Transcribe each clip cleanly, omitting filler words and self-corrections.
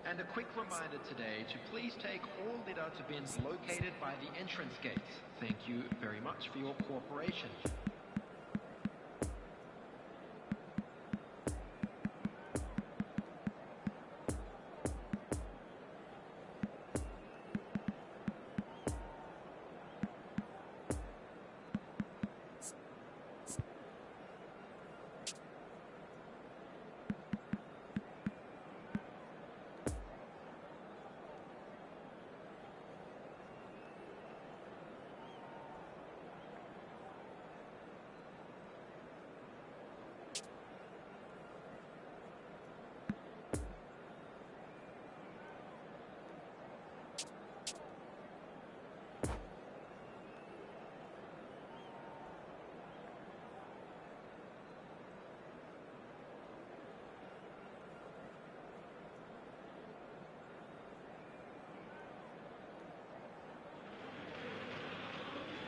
And a quick reminder today to please take all litter to bins located by the entrance gates. Thank you very much for your cooperation.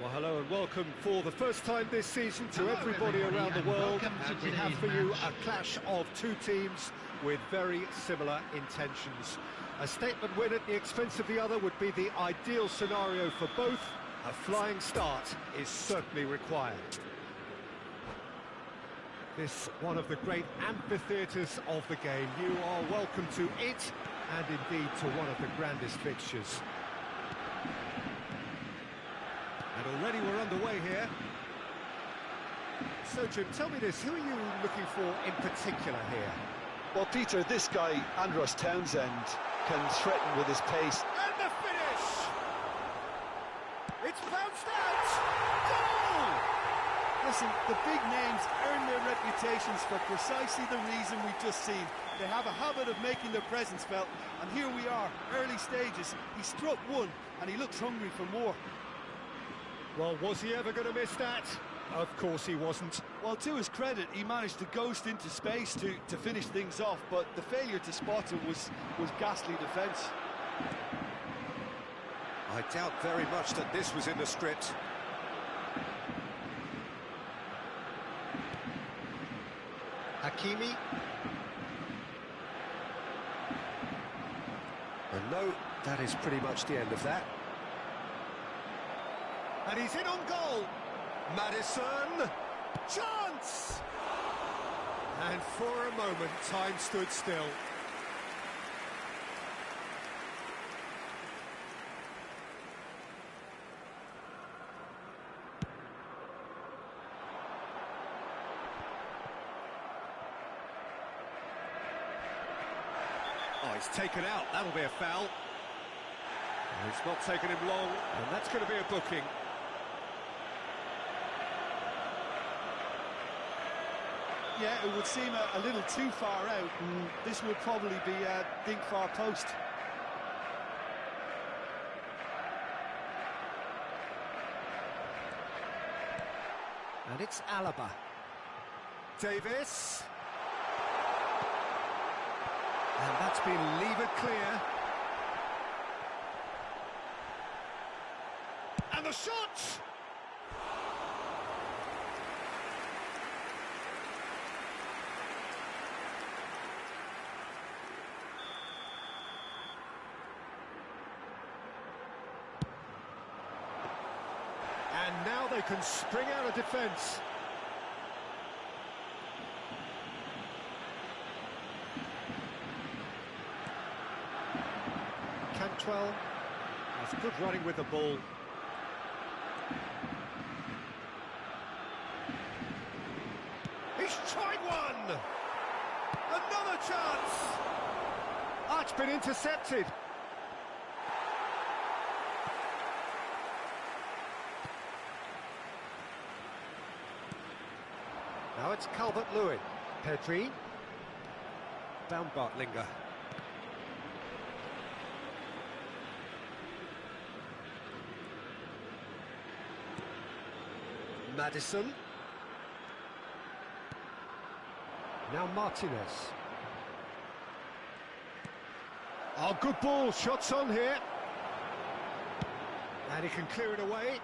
Well, hello and welcome for the first time this season to everybody around the world. And we have for you a clash of two teams with very similar intentions. A statement win at the expense of the other would be the ideal scenario for both. A flying start is certainly required. This one of the great amphitheatres of the game. You are welcome to it, and indeed to one of the grandest fixtures. And already we're underway here. So, Jim, tell me this, who are you looking for in particular here? Well, Peter, this guy, Andros Townsend, can threaten with his pace. And the finish! It's bounced out! Goal! Listen, the big names earn their reputations for precisely the reason we've just seen. They have a habit of making their presence felt, and here we are, early stages. He struck one, and he looks hungry for more. Well, was he ever going to miss that? Of course he wasn't. Well, to his credit, he managed to ghost into space to finish things off, but the failure to spot him was ghastly defence. I doubt very much that this was in the script. Hakimi. And no, that is pretty much the end of that. And he's in on goal. Maddison. Chance! And for a moment, time stood still. Oh, he's taken out. That'll be a foul. And it's not taken him long, and that's going to be a booking. Yeah, it would seem a little too far out, and this would probably be a think far post. And it's Alaba. Davis. And that's been levered clear. And the shot! And now they can spring out of defence. Cantwell has good running with the ball. He's tried one! Another chance! Ah, it's been intercepted. Now it's Calvert-Lewin. Pedri. Baumgartlinger. Maddison. Now Martinez. Oh, good ball. Shots on here. And he can clear it away.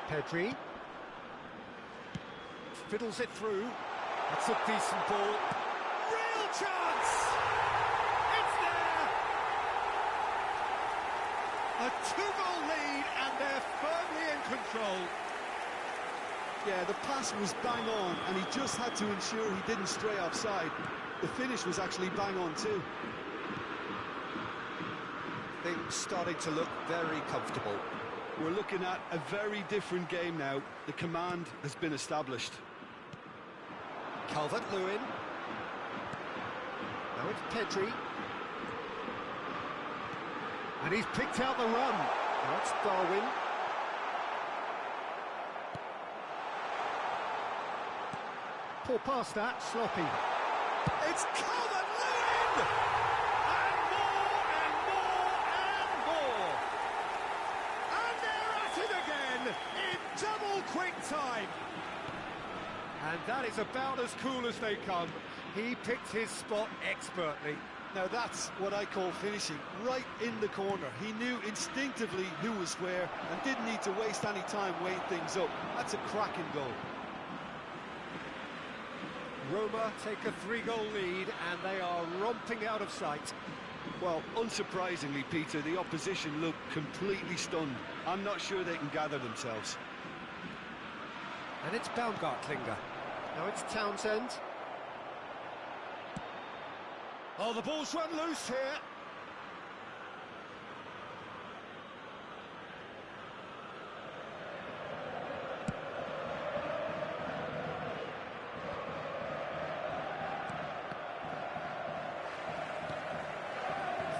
Pedri. Fiddles it through. That's a decent ball. Real two-goal lead, and they're firmly in control. Yeah, the pass was bang on, and he just had to ensure he didn't stray offside. The finish was actually bang on too. Things starting to look very comfortable. We're looking at a very different game now. The command has been established. Calvert-Lewin. Now it's Pedri. And he's picked out the run. Now it's Darwin. Poor pass that, sloppy. It's Calvert-Lewin! And more, and more, and more! And they're at it again, in double quick time! And that is about as cool as they come. He picked his spot expertly. Now that's what I call finishing, right in the corner. He knew instinctively who was where and didn't need to waste any time weighing things up. That's a cracking goal. Roma take a 3-goal lead and they are romping out of sight. Well, unsurprisingly, Peter, the opposition look completely stunned. I'm not sure they can gather themselves. And it's Baumgartlinger. Now it's Townsend. Oh, the ball's run loose here.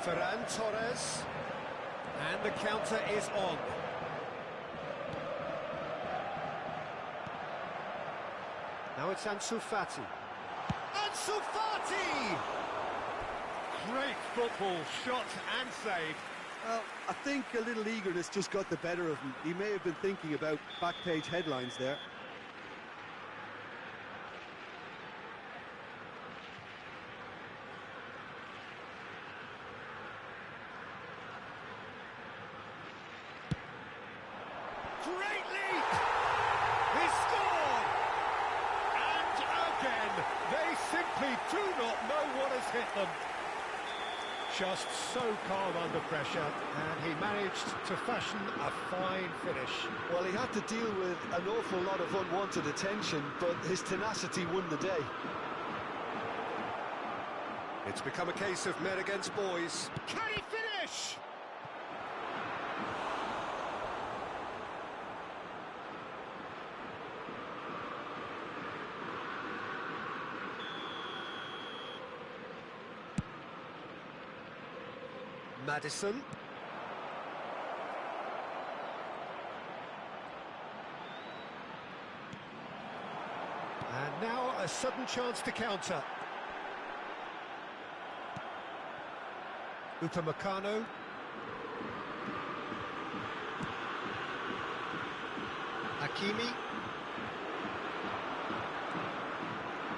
Ferran Torres. And the counter is on. Now it's Ansu Fati. Ansu Fati! Great football, shot and save. Well, I think a little eagerness just got the better of him. He may have been thinking about back-page headlines there. Great leap! He scored! And again, they simply do not know what has hit them. Just so calm under pressure, and he managed to fashion a fine finish. Well, he had to deal with an awful lot of unwanted attention, but his tenacity won the day. It's become a case of men against boys. Can he finish? Maddison. And now a sudden chance to counter. Upamecano. Hakimi.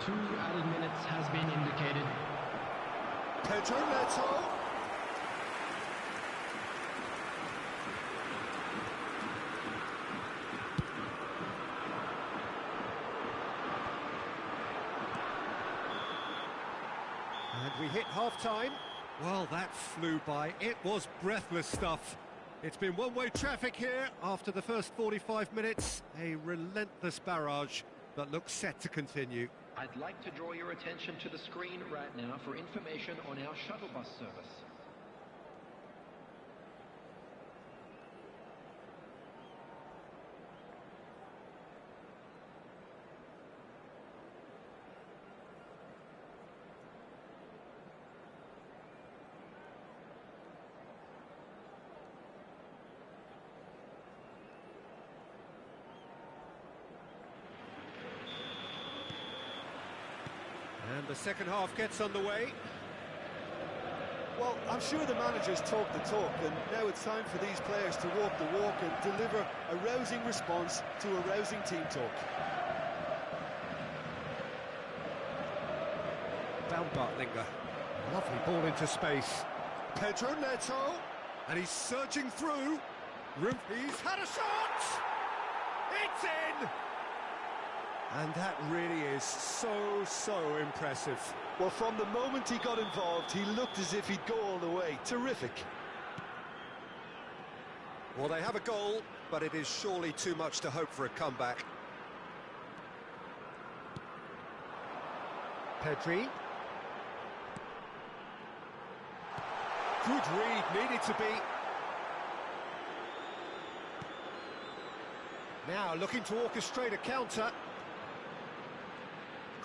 2 added minutes has been indicated. Pedro Neto. And we hit half-time. Well, that flew by. It was breathless stuff. It's been one-way traffic here after the first 45 minutes. A relentless barrage that looks set to continue. I'd like to draw your attention to the screen right now for information on our shuttle bus service. And the second half gets underway. Well, I'm sure the managers talk the talk, and now it's time for these players to walk the walk and deliver a rousing response to a rousing team talk. Baumgartlinger. Lovely ball into space. Pedro Neto. And he's surging through. He's had a shot! It's in! And that really is so impressive. Well, from the moment he got involved, he looked as if he'd go all the way. Terrific. Well, they have a goal, but it is surely too much to hope for a comeback. Pedri. Good read, needed to be. Now looking to orchestrate a counter.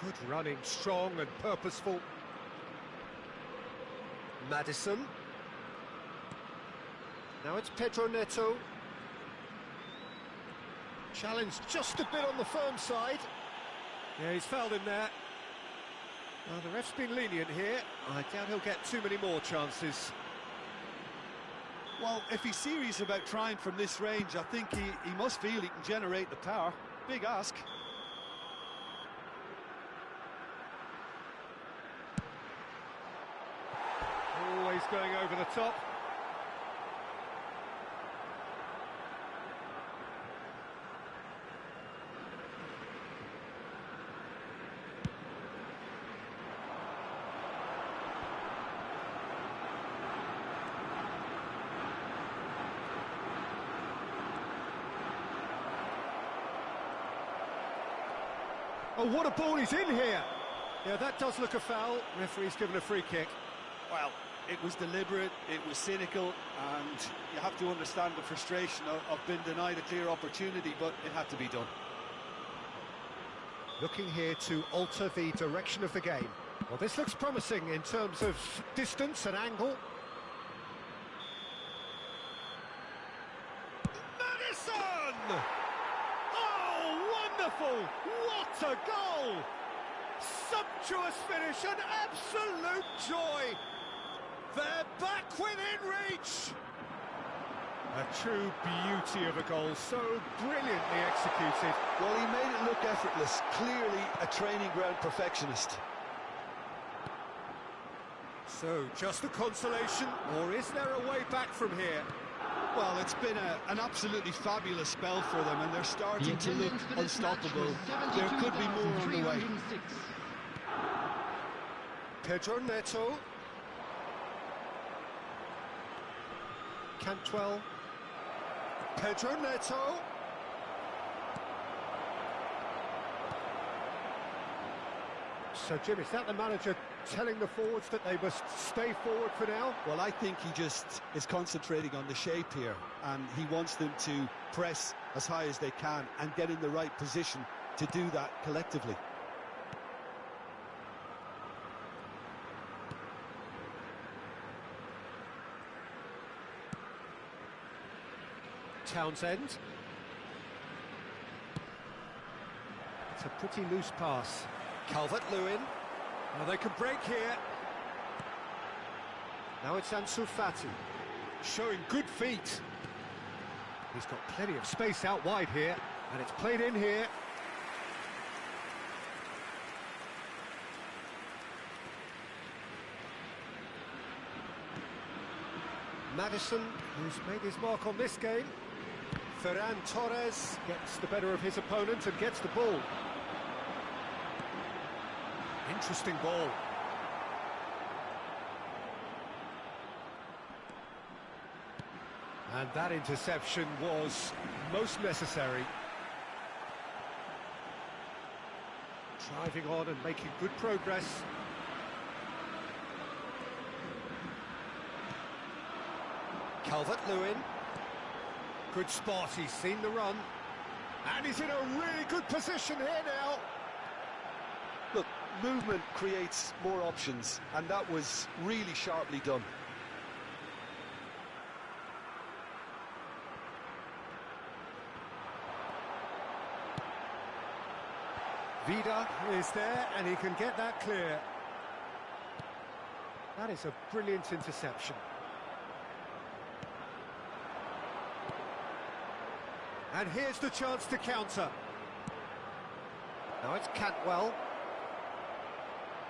Good running, strong and purposeful. Maddison. Now it's Pedro Neto. Challenge just a bit on the firm side. Yeah, he's fouled him there. Well, the ref's been lenient here. I doubt he'll get too many more chances. Well, if he's serious about trying from this range, I think he must feel he can generate the power. Big ask. Always going over the top. Oh, what a ball he's in here! Yeah, that does look a foul. Referee's given a free kick. Well, it was deliberate, it was cynical, and you have to understand the frustration of being denied a clear opportunity, but it had to be done. Looking here to alter the direction of the game. Well, this looks promising in terms of distance and angle. Maddison! Oh, wonderful! What a goal! Sumptuous finish, an absolute joy! They're back within reach! A true beauty of a goal, so brilliantly executed. Well, he made it look effortless, clearly a training ground perfectionist. So, just a consolation, or is there a way back from here? Well, it's been an absolutely fabulous spell for them, and they're starting to look unstoppable. There could be more on the way. Pedro Neto. Cantwell. Pedro Neto. So, Jim, is that the manager telling the forwards that they must stay forward for now? Well, I think he just is concentrating on the shape here, and he wants them to press as high as they can and get in the right position to do that collectively. Townsend. It's a pretty loose pass. Calvert-Lewin. Well, they can break here. Now it's Ansu Fati. Showing good feet. He's got plenty of space out wide here, and it's played in here. Maddison, who's made his mark on this game. Ferran Torres gets the better of his opponent and gets the ball. Interesting ball. And that interception was most necessary. Driving on and making good progress. Calvert-Lewin. Good spot, he's seen the run. And he's in a really good position here now. Look, movement creates more options, and that was really sharply done. Vida is there, and he can get that clear. That is a brilliant interception. And here's the chance to counter. Now it's Cantwell.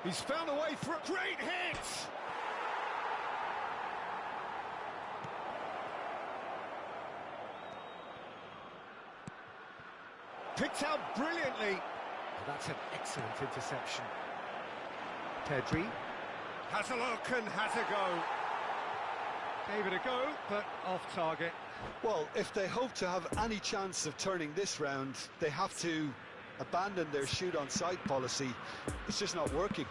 He's found a way for a great hit! Picked out brilliantly. Oh, that's an excellent interception. Pedri has a look and has a go. Gave it a go, but off target. Well, if they hope to have any chance of turning this round, they have to abandon their shoot on sight policy. It's just not working.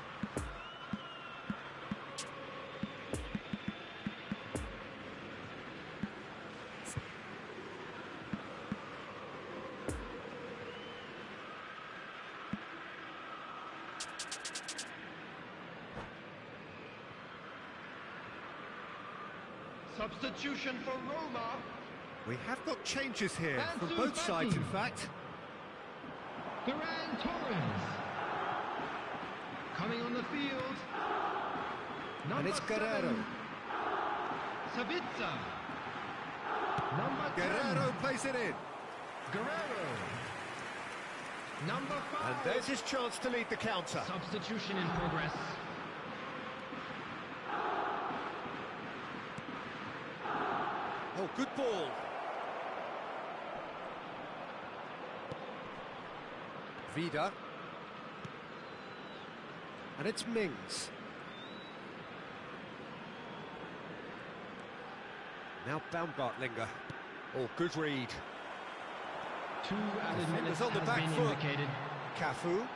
Substitution for Roma. We have got changes here And from to both sides, in Batman. fact. Ferran Torres. Coming on the field. And it's Guerrero. Sabitzer. Number 10. Guerrero plays it in. Guerrero. Number 5. And there's his chance to lead the counter. Substitution in progress. Oh, good ball. Vida. And it's Mings. Now Baumgartlinger. Oh, good read. 2 added Defenders minutes on the has back been foot. indicated. Cafu.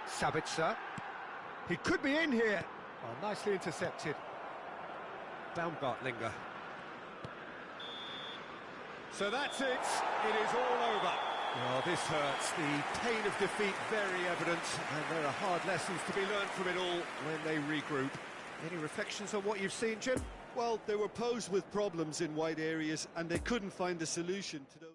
Sabitzer. He could be in here. Oh, nicely intercepted. Baumgartlinger. So that's it. It is all over. Oh, this hurts. The pain of defeat very evident, and there are hard lessons to be learned from it all when they regroup. Any reflections on what you've seen, Jim? Well, they were posed with problems in wide areas, and they couldn't find a solution to those.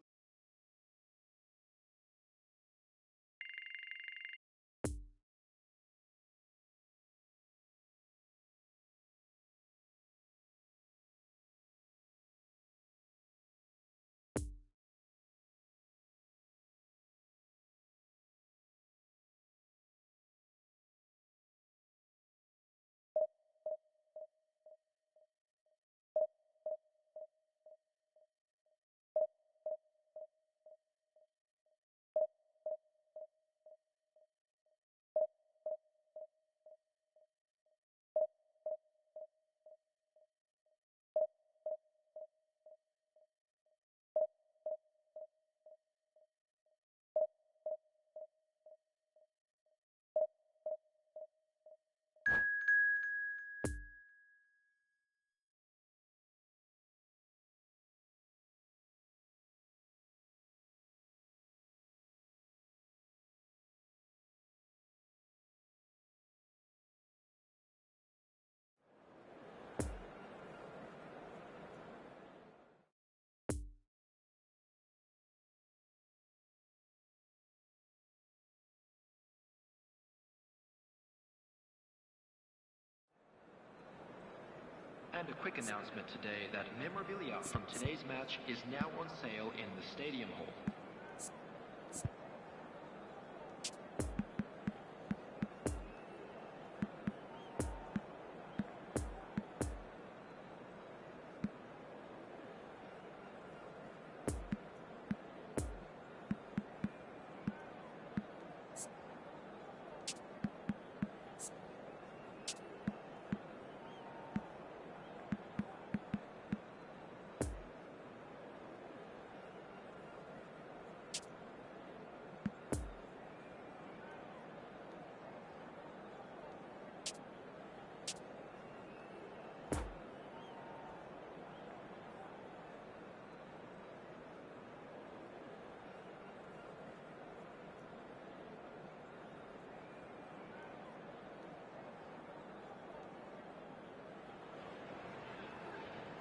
And a quick announcement today that memorabilia from today's match is now on sale in the Stadium Hall.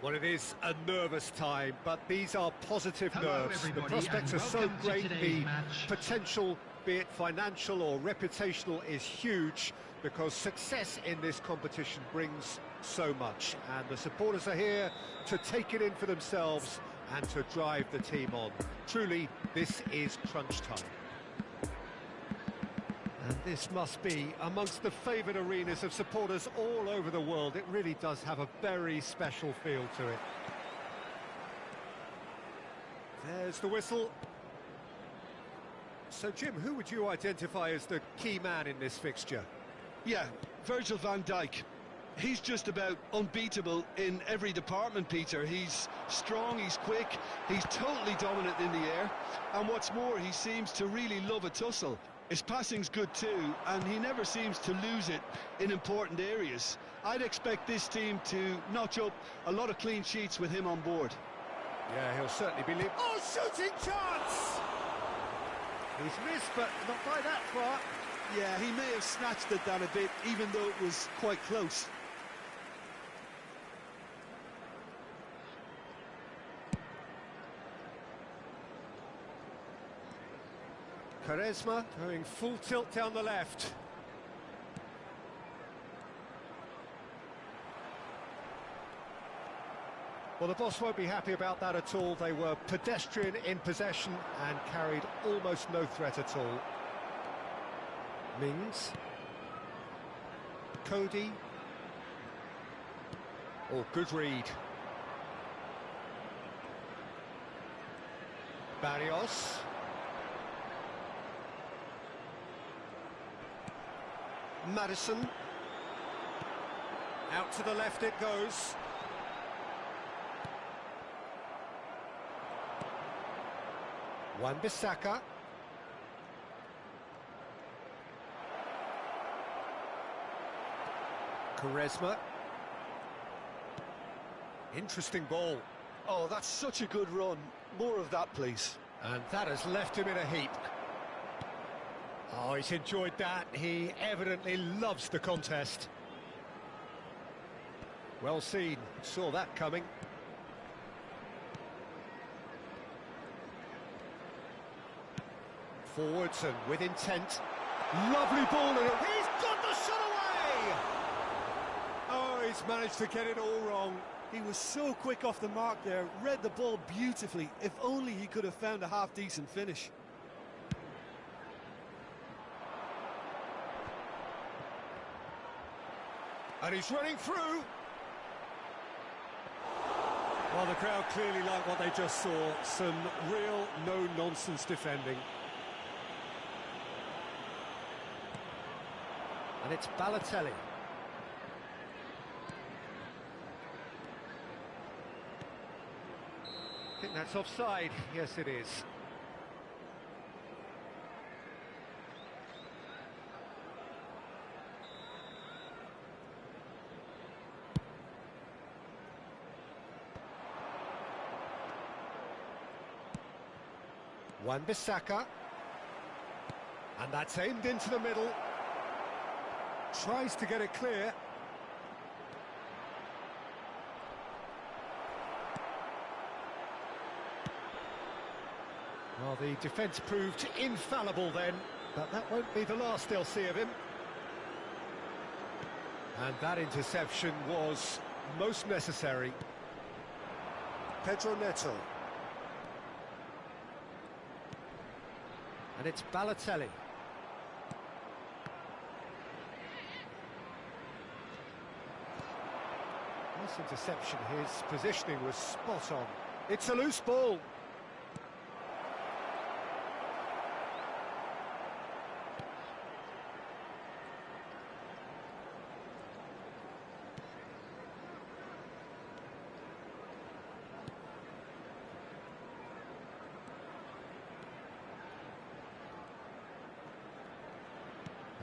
Well, it is a nervous time, but these are positive Hello, nerves. The everybody, prospects are and so welcome to great. today's The match. potential, be it financial or reputational, is huge because success in this competition brings so much. And the supporters are here to take it in for themselves and to drive the team on. Truly, this is crunch time. And this must be amongst the favoured arenas of supporters all over the world. It really does have a very special feel to it. There's the whistle. So, Jim, who would you identify as the key man in this fixture? Yeah, Virgil van Dijk. He's just about unbeatable in every department, Peter. He's strong, he's quick, he's totally dominant in the air, and what's more, he seems to really love a tussle. His passing's good too, and he never seems to lose it in important areas. I'd expect this team to notch up a lot of clean sheets with him on board. Yeah, he'll certainly be... Oh, shooting chance! He's missed, but not by that far. Yeah, he may have snatched it down a bit, even though it was quite close. Quaresma going full tilt down the left. Well, the boss won't be happy about that at all. They were pedestrian in possession and carried almost no threat at all. Mings. Cody. Oh, good read. Barrios. Madison. Out to the left it goes. Wan-Bissaka. Quaresma. Interesting ball. Oh, that's such a good run. More of that, please. And that has left him in a heap. Oh, he's enjoyed that. He evidently loves the contest. Well seen. Saw that coming. Forwards and with intent. Lovely ball. He's got the shot away! Oh, he's managed to get it all wrong. He was so quick off the mark there, read the ball beautifully. If only he could have found a half-decent finish. And he's running through. Well, the crowd clearly like what they just saw. Some real no-nonsense defending. And it's Balotelli. I think that's offside. Yes, it is. Wan-Bissaka. And that's aimed into the middle. Tries to get it clear. Well, the defence proved infallible then, but that won't be the last they'll see of him. And that interception was most necessary. Pedro Neto. And it's Balotelli. Nice interception. His positioning was spot on. It's a loose ball.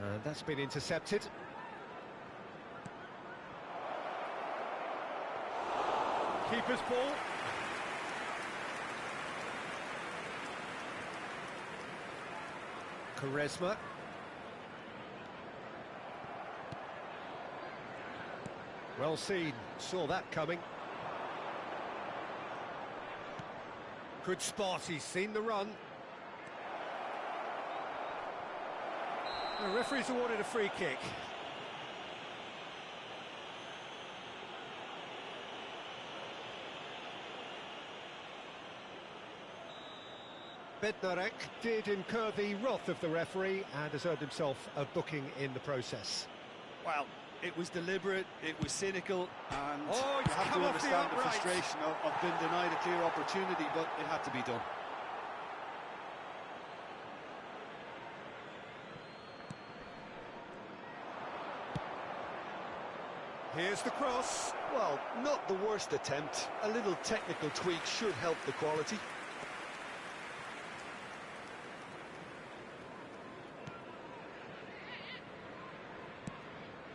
And that's been intercepted. Keeper's ball. Quaresma. Well seen. Saw that coming. Good spot. He's seen the run. The referee's awarded a free kick. Bednarek did incur the wrath of the referee and has earned himself a booking in the process. Well, it was deliberate, it was cynical, and Oh, you it's have come to off the understand the upright. frustration of being denied a clear opportunity, but it had to be done. Here's the cross. Well, not the worst attempt. A little technical tweak should help the quality.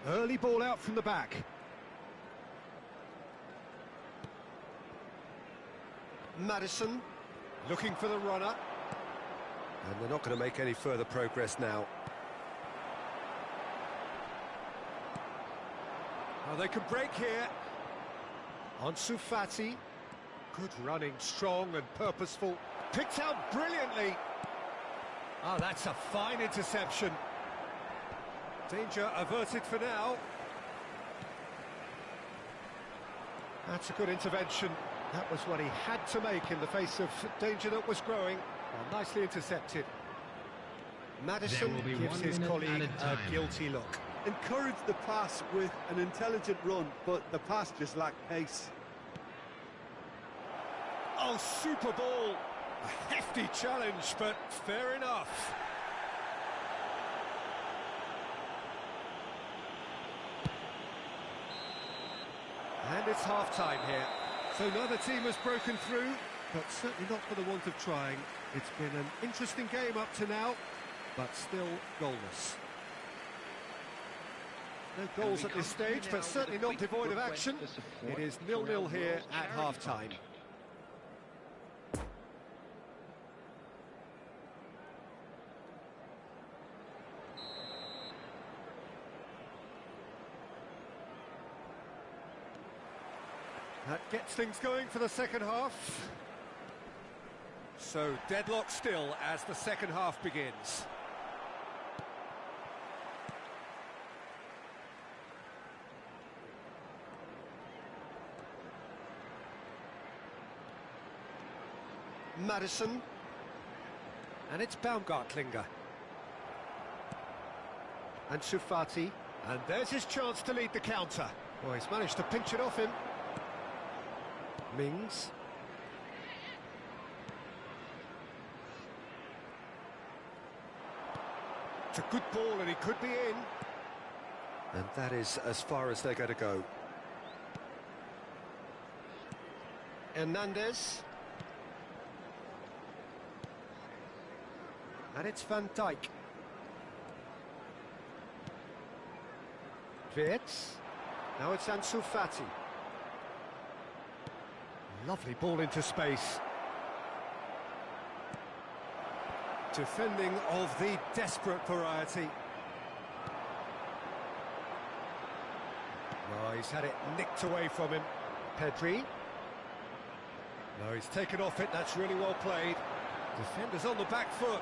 Early ball out from the back. Maddison looking for the runner. And they're not going to make any further progress now. Oh, they can break here. Ansu Fati. Good running, strong and purposeful. Picked out brilliantly. Ah, that's a fine interception. Danger averted for now. That's a good intervention. That was what he had to make in the face of danger that was growing. Well, nicely intercepted. Maddison gives his colleague a guilty look. Encouraged the pass with an intelligent run, but the pass just lacked pace. Oh, super ball! A hefty challenge, but fair enough. And it's half-time here. So neither team has broken through, but certainly not for the want of trying. It's been an interesting game up to now, but still goalless. No goals at this stage, but certainly not devoid of action. It is 0-0 here at half-time. That gets things going for the second half. So deadlock still as the second half begins. Maddison. And it's Baumgartlinger. And Sufati. And there's his chance to lead the counter. Well, he's managed to pinch it off him. Mings. It's a good ball and he could be in. And that is as far as they're going to go. Hernandez. And it's Van Dijk. Wirtz. Now it's Ansu Fati. Lovely ball into space. Defending of the desperate variety. Oh, he's had it nicked away from him. Pedri. No, he's taken off it, that's really well played. Defenders on the back foot.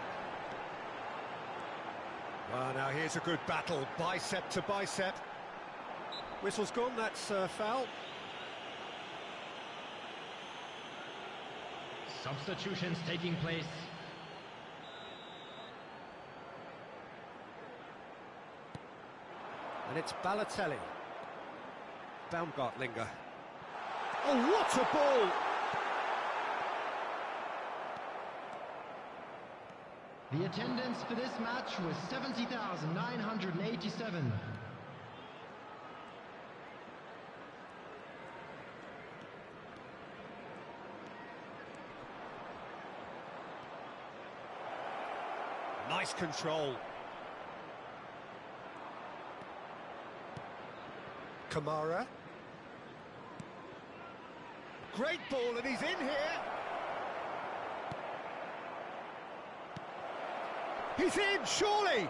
Well, now here's a good battle, bicep to bicep. Whistle's gone, that's foul. Substitutions taking place. And it's Balotelli. Baumgartlinger. Oh, what a ball! The attendance for this match was 70,987. Nice control. Kamara. Great ball, and he's in here. He's in, surely!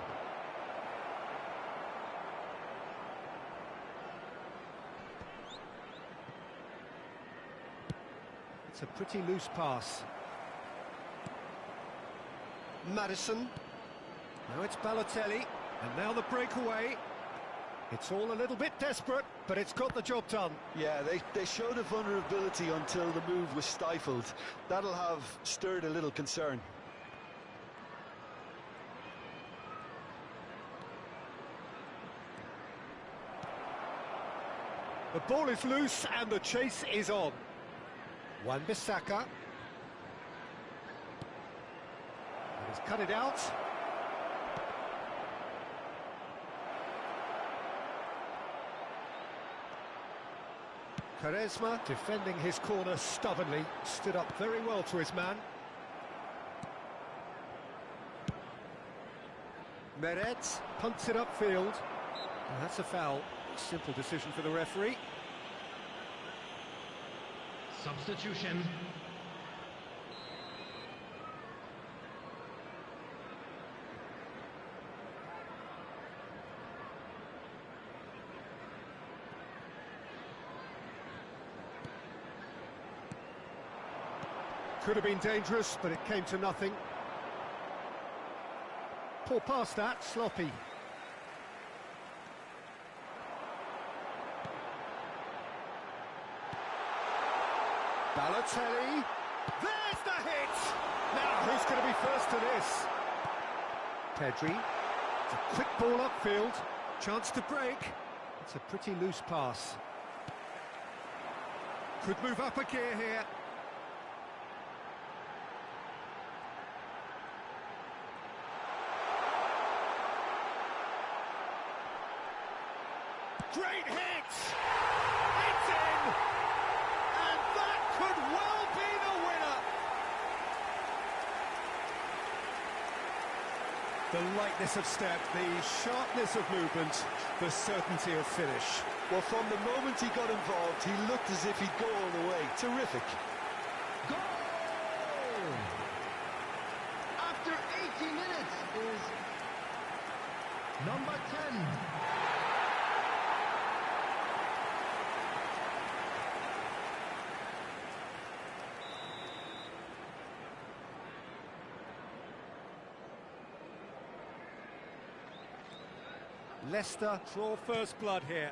It's a pretty loose pass. Maddison. Now it's Balotelli, and now the breakaway. It's all a little bit desperate, but it's got the job done. Yeah, they showed a vulnerability until the move was stifled. That'll have stirred a little concern. The ball is loose and the chase is on. Wan-Bissaka. He's cut it out. Quaresma defending his corner stubbornly, stood up very well to his man. Meret punts it upfield. And that's a foul. Simple decision for the referee. Substitution. Could have been dangerous, but it came to nothing. Poor pass that, sloppy. Balotelli. There's the hit! Now, who's going to be first to this? Pedri. It's a quick ball upfield. Chance to break. It's a pretty loose pass. Could move up a gear here. Great hit! It's in! And that could well be the winner! The lightness of step, the sharpness of movement, the certainty of finish. Well, from the moment he got involved, he looked as if he'd go all the way. Terrific. Goal! After 80 minutes is number 10. Leicester draw first blood here.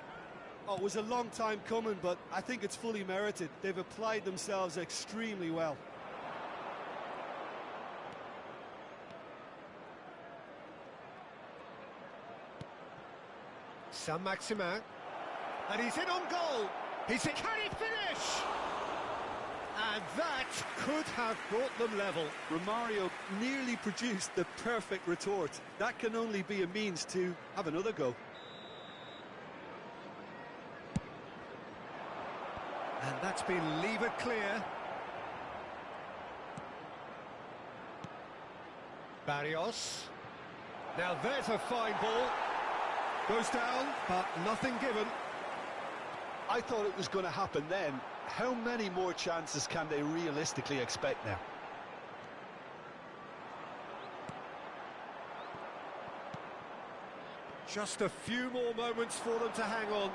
Oh, it was a long time coming, but I think it's fully merited. They've applied themselves extremely well. Saint-Maximin. And he's in on goal. He's in. Can he finish? And that could have brought them level. Romario nearly produced the perfect retort. That can only be a means to have another go. And that's been levered clear. Barrios. Now there's a fine ball. Goes down, but nothing given. I thought it was going to happen then. How many more chances can they realistically expect now? Just a few more moments for them to hang on.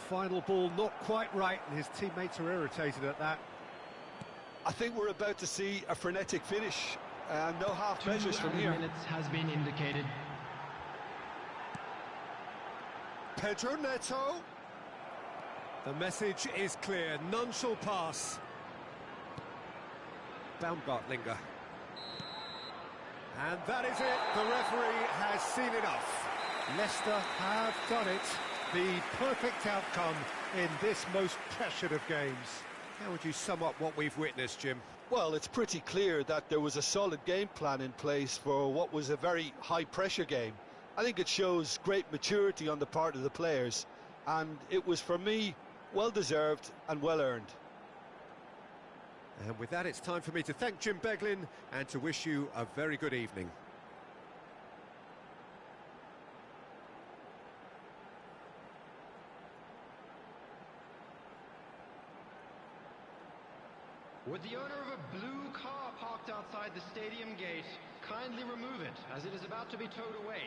Final ball not quite right, and his teammates are irritated at that. I think we're about to see a frenetic finish. No half measures from here. 2 minutes has been indicated. Pedro Neto. The message is clear, none shall pass. Baumgartlinger. And that is it, the referee has seen enough. Leicester have done it, the perfect outcome in this most pressured of games. How would you sum up what we've witnessed, Jim? Well, it's pretty clear that there was a solid game plan in place for what was a very high-pressure game. I think it shows great maturity on the part of the players, and it was, for me, well-deserved and well-earned. And with that, it's time for me to thank Jim Beglin and to wish you a very good evening. Would the owner of a blue car parked outside the stadium gate kindly remove it, as it is about to be towed away?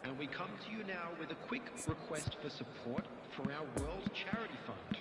And we come to you now with a quick request for support for our World Charity Fund.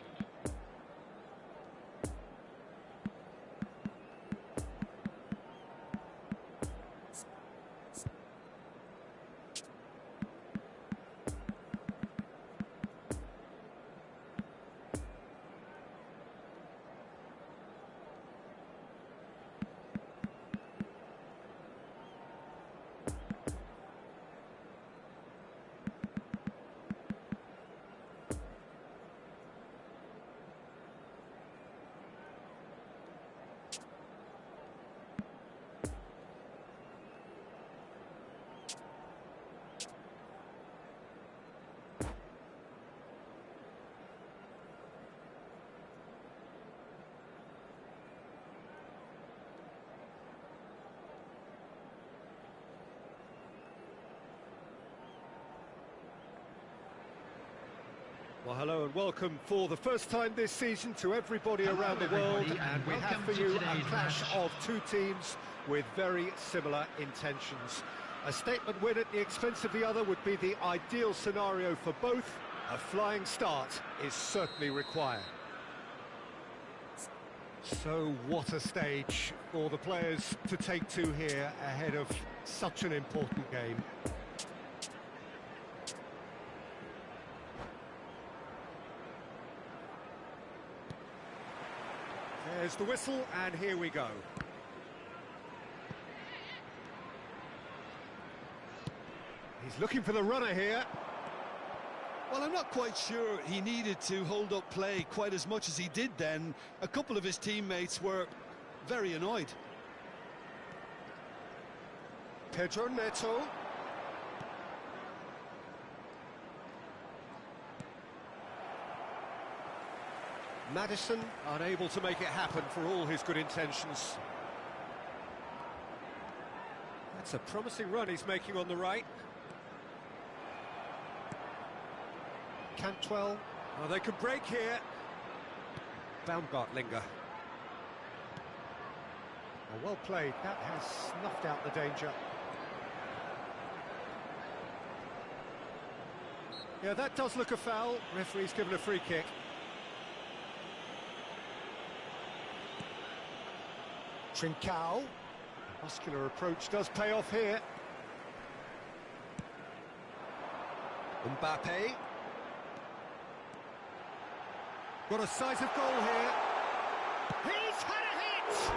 Well, hello and welcome for the first time this season to everybody around the world, and we have for you a clash of two teams with very similar intentions. A statement win at the expense of the other would be the ideal scenario for both. A flying start is certainly required. So what a stage for the players to take to here ahead of such an important game. There's the whistle, and here we go. He's looking for the runner here. Well, I'm not quite sure he needed to hold up play quite as much as he did then. A couple of his teammates were very annoyed. Pedro Neto. Maddison unable to make it happen for all his good intentions. That's a promising run he's making on the right. Cantwell. Oh, they could break here. Baumgartlinger. Oh, well played. That has snuffed out the danger. Yeah, that does look a foul. Referee's given a free kick. Trincao. Muscular approach does pay off here. Mbappe. Got a decisive goal here. He's had a hit!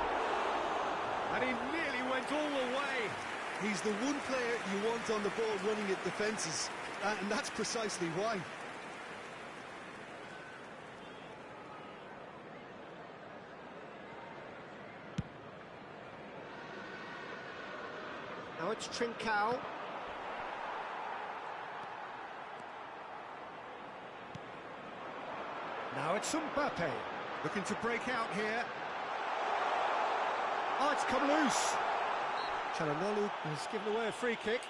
And he nearly went all the way. He's the one player you want on the ball running at defences, and that's precisely why. Now it's Trincao. Now it's Mbappe, looking to break out here. Oh, it's come loose. Çalhanoğlu has given away a free kick.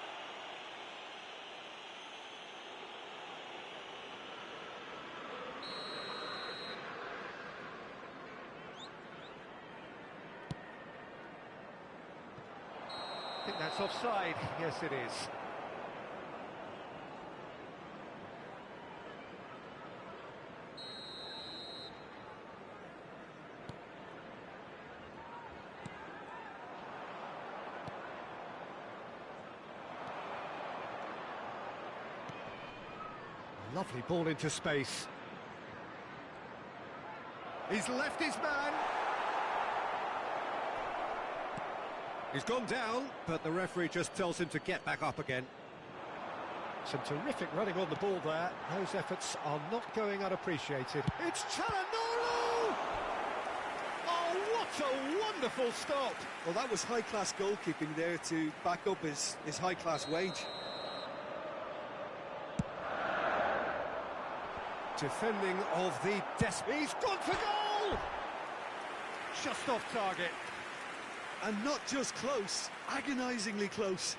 I think that's offside. Yes, it is. Lovely ball into space. He's left his man. He's gone down, but the referee just tells him to get back up again. Some terrific running on the ball there. Those efforts are not going unappreciated. It's Çalhanoğlu! Oh, what a wonderful stop! Well, that was high-class goalkeeping there to back up his high-class wage. Defending of the He's gone for goal! Just off target. And not just close, agonisingly close.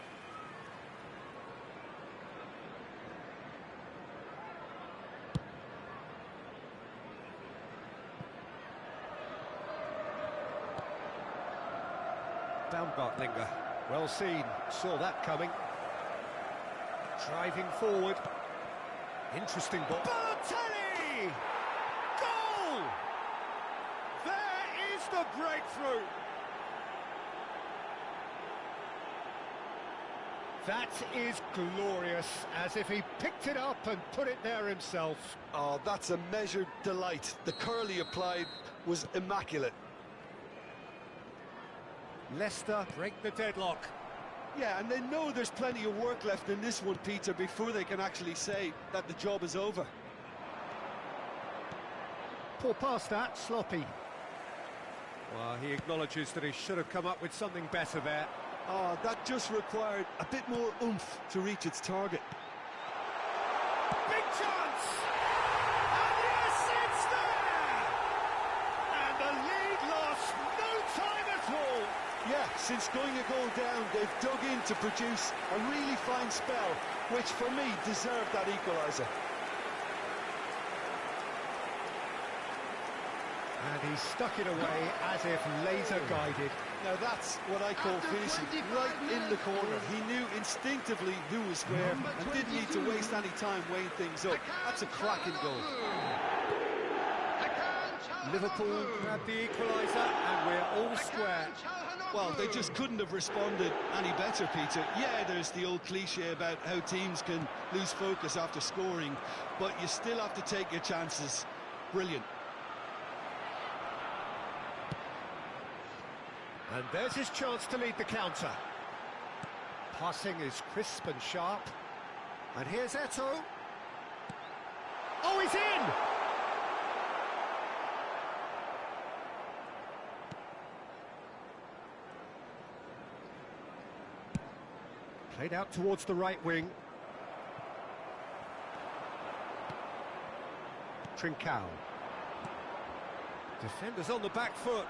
Baumgartlinger, well seen, saw that coming. Driving forward. Interesting ball. Balotelli! Goal! There is the breakthrough. That is glorious, as if he picked it up and put it there himself. Oh, that's a measured delight. The curl he applied was immaculate. Leicester break the deadlock. Yeah, and they know there's plenty of work left in this one, Peter, before they can actually say that the job is over. Poor pass that, sloppy. Well, he acknowledges that he should have come up with something better there. Oh, that just required a bit more oomph to reach its target. Big chance! And yes, it's there! And the lead lost no time at all. Yeah, since going a goal down, they've dug in to produce a really fine spell, which for me deserved that equaliser. And he stuck it away as if laser-guided. Now that's what I call finishing, right in the corner. He knew instinctively who was where and didn't need to waste any time weighing things up. That's a cracking goal. Liverpool grab the equaliser and we're all square. Well, they just couldn't have responded any better, Peter. Yeah, there's the old cliche about how teams can lose focus after scoring, but you still have to take your chances. Brilliant. And there's his chance to lead the counter. Passing is crisp and sharp. And here's Eto'o. Oh, he's in! Played out towards the right wing. Trincao. Defenders on the back foot.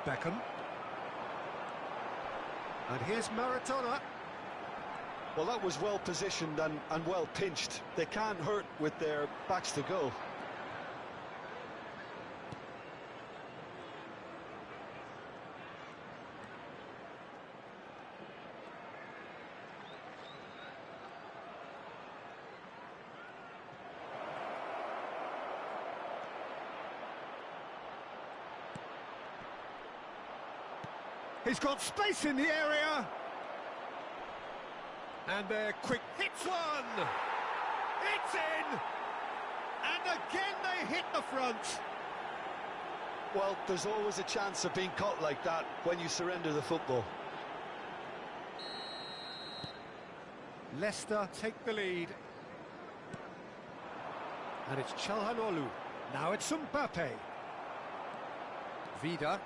Beckham. And here's Maradona. Well, that was well positioned and well pinched. They can't hurt with their backs to goal. He's got space in the area. And their quick hits one. It's in. And again they hit the front. Well, there's always a chance of being caught like that when you surrender the football. Leicester take the lead. And it's Çalhanoğlu. Now it's Mbappe. Vida.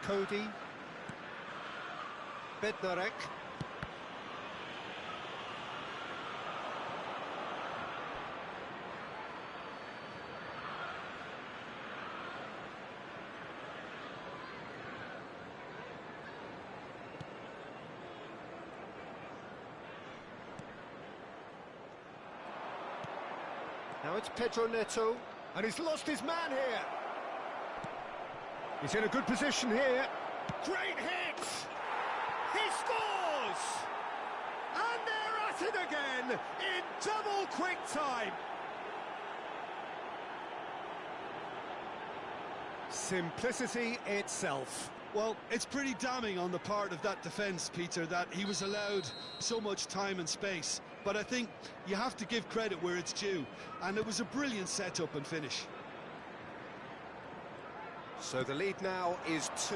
Cody. Bednarek. Now it's Pedro Neto, and he's lost his man here. He's in a good position here. Great hit! He scores! And they're at it again in double quick time. Simplicity itself. Well, it's pretty damning on the part of that defence, Peter, that he was allowed so much time and space. But I think you have to give credit where it's due, and it was a brilliant setup and finish. So the lead now is 2.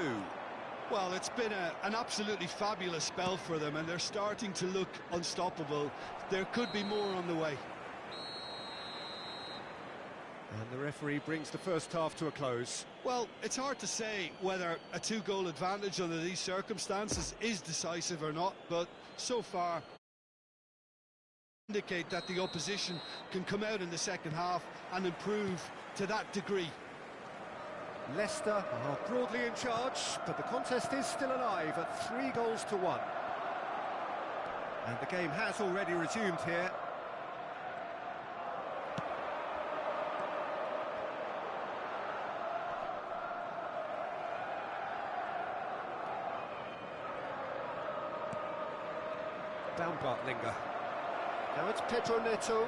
Well, it's been an absolutely fabulous spell for them, and they're starting to look unstoppable. There could be more on the way. And the referee brings the first half to a close. Well, it's hard to say whether a 2-goal advantage under these circumstances is decisive or not, but so far indicate that the opposition can come out in the second half and improve to that degree. Leicester are broadly in charge, but the contest is still alive at 3-1. And the game has already resumed here. Baumgartlinger. Now it's Pedro Neto.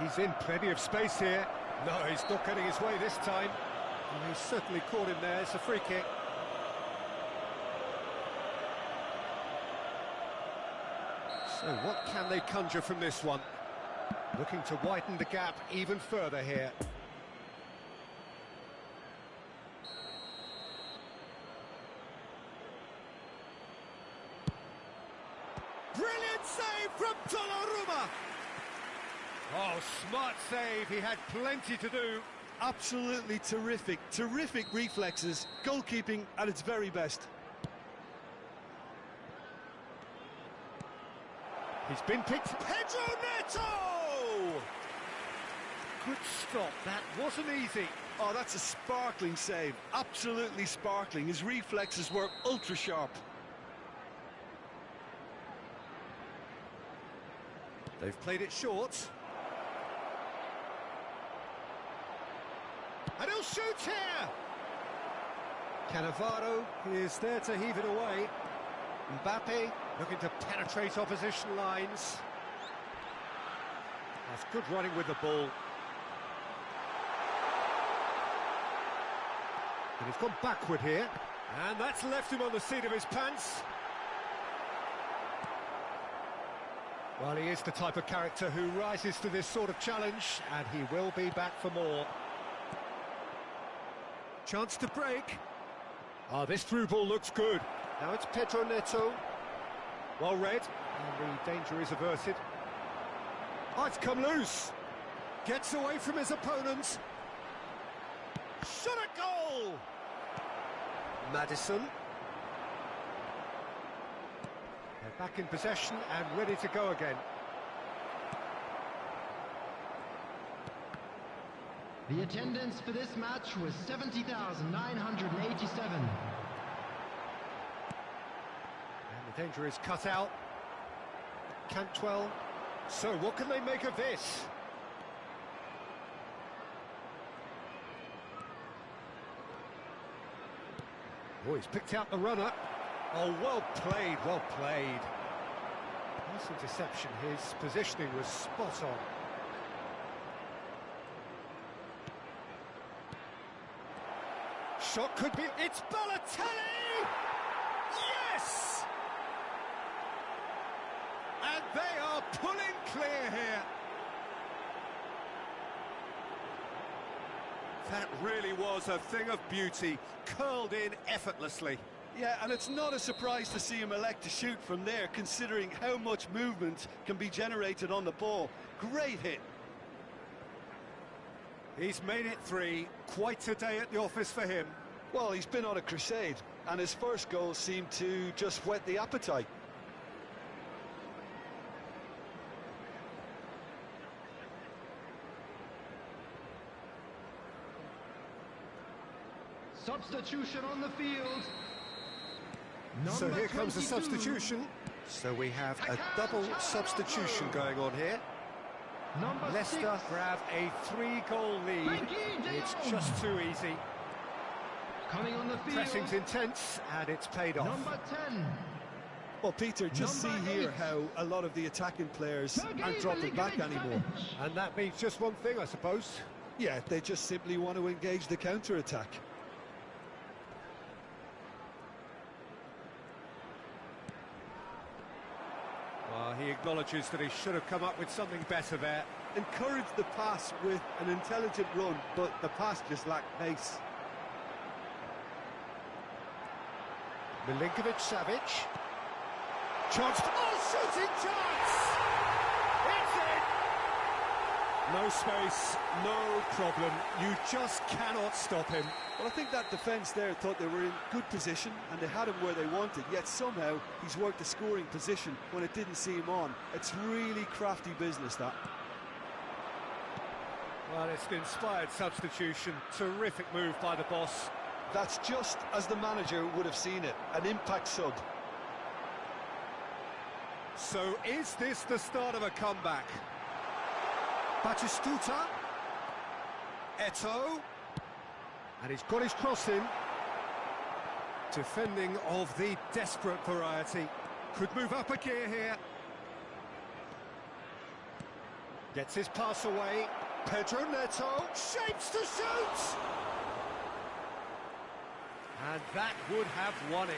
He's in plenty of space here. No, he's not getting his way this time. And he's certainly caught him there. It's a free kick. So what can they conjure from this one? Looking to widen the gap even further here. Brilliant save from Donnarumma! Oh, smart save. He had plenty to do. Absolutely terrific, terrific reflexes, goalkeeping at its very best. He's been picked. Pedro Neto! Good stop. That wasn't easy. Oh, that's a sparkling save, absolutely sparkling. His reflexes were ultra sharp. They've played it short. And he'll shoot here! Cannavaro is there to heave it away. Mbappe looking to penetrate opposition lines. That's good running with the ball. And he's gone backward here. And that's left him on the seat of his pants. Well, he is the type of character who rises to this sort of challenge, and he will be back for more. Chance to break. Oh, this through ball looks good. Now it's Pedro Neto. Well read, and the danger is averted. Oh, it's come loose. Gets away from his opponent. Shot a goal! Maddison. They're back in possession and ready to go again. The attendance for this match was 70,987. And the danger is cut out. Cantwell. So what can they make of this? Oh, he's picked out the runner. Oh, well played, well played. Nice interception. His positioning was spot on. Shot could be... It's Balotelli! Yes! And they are pulling clear here. That really was a thing of beauty, curled in effortlessly. Yeah, and it's not a surprise to see him elect to shoot from there, considering how much movement can be generated on the ball. Great hit. He's made it 3. Quite a day at the office for him. Well, he's been on a crusade, and his first goal seemed to just whet the appetite. Substitution on the field. So Number here comes the 22. substitution. So we have a double substitution going on here. Number Leicester 6. grab a 3-goal lead. It's just too easy. Coming on the field. Pressing's intense, and it's paid off. Number 10. Well, Peter, just Number see here 8. how a lot of the attacking players aren't dropping back anymore. And that means just one thing, I suppose. Yeah, they just simply want to engage the counter-attack. He acknowledges that he should have come up with something better there. Encouraged the pass with an intelligent run, but the pass just lacked pace. Milinkovic-Savic. Chance. Oh, shooting chance! It's in! No space, no problem. You just cannot stop him. Well, I think that defence there thought they were in good position and they had him where they wanted, yet somehow he's worked the scoring position when it didn't see him on. It's really crafty business, that. Well, it's an inspired substitution. Terrific move by the boss. That's just as the manager would have seen it, an impact sub. So is this the start of a comeback? Batistuta. Eto'o. And he's got his cross in. Defending of the desperate variety. Could move up a gear here. Gets his pass away. Pedro Neto. Shapes to shoot! And that would have won it.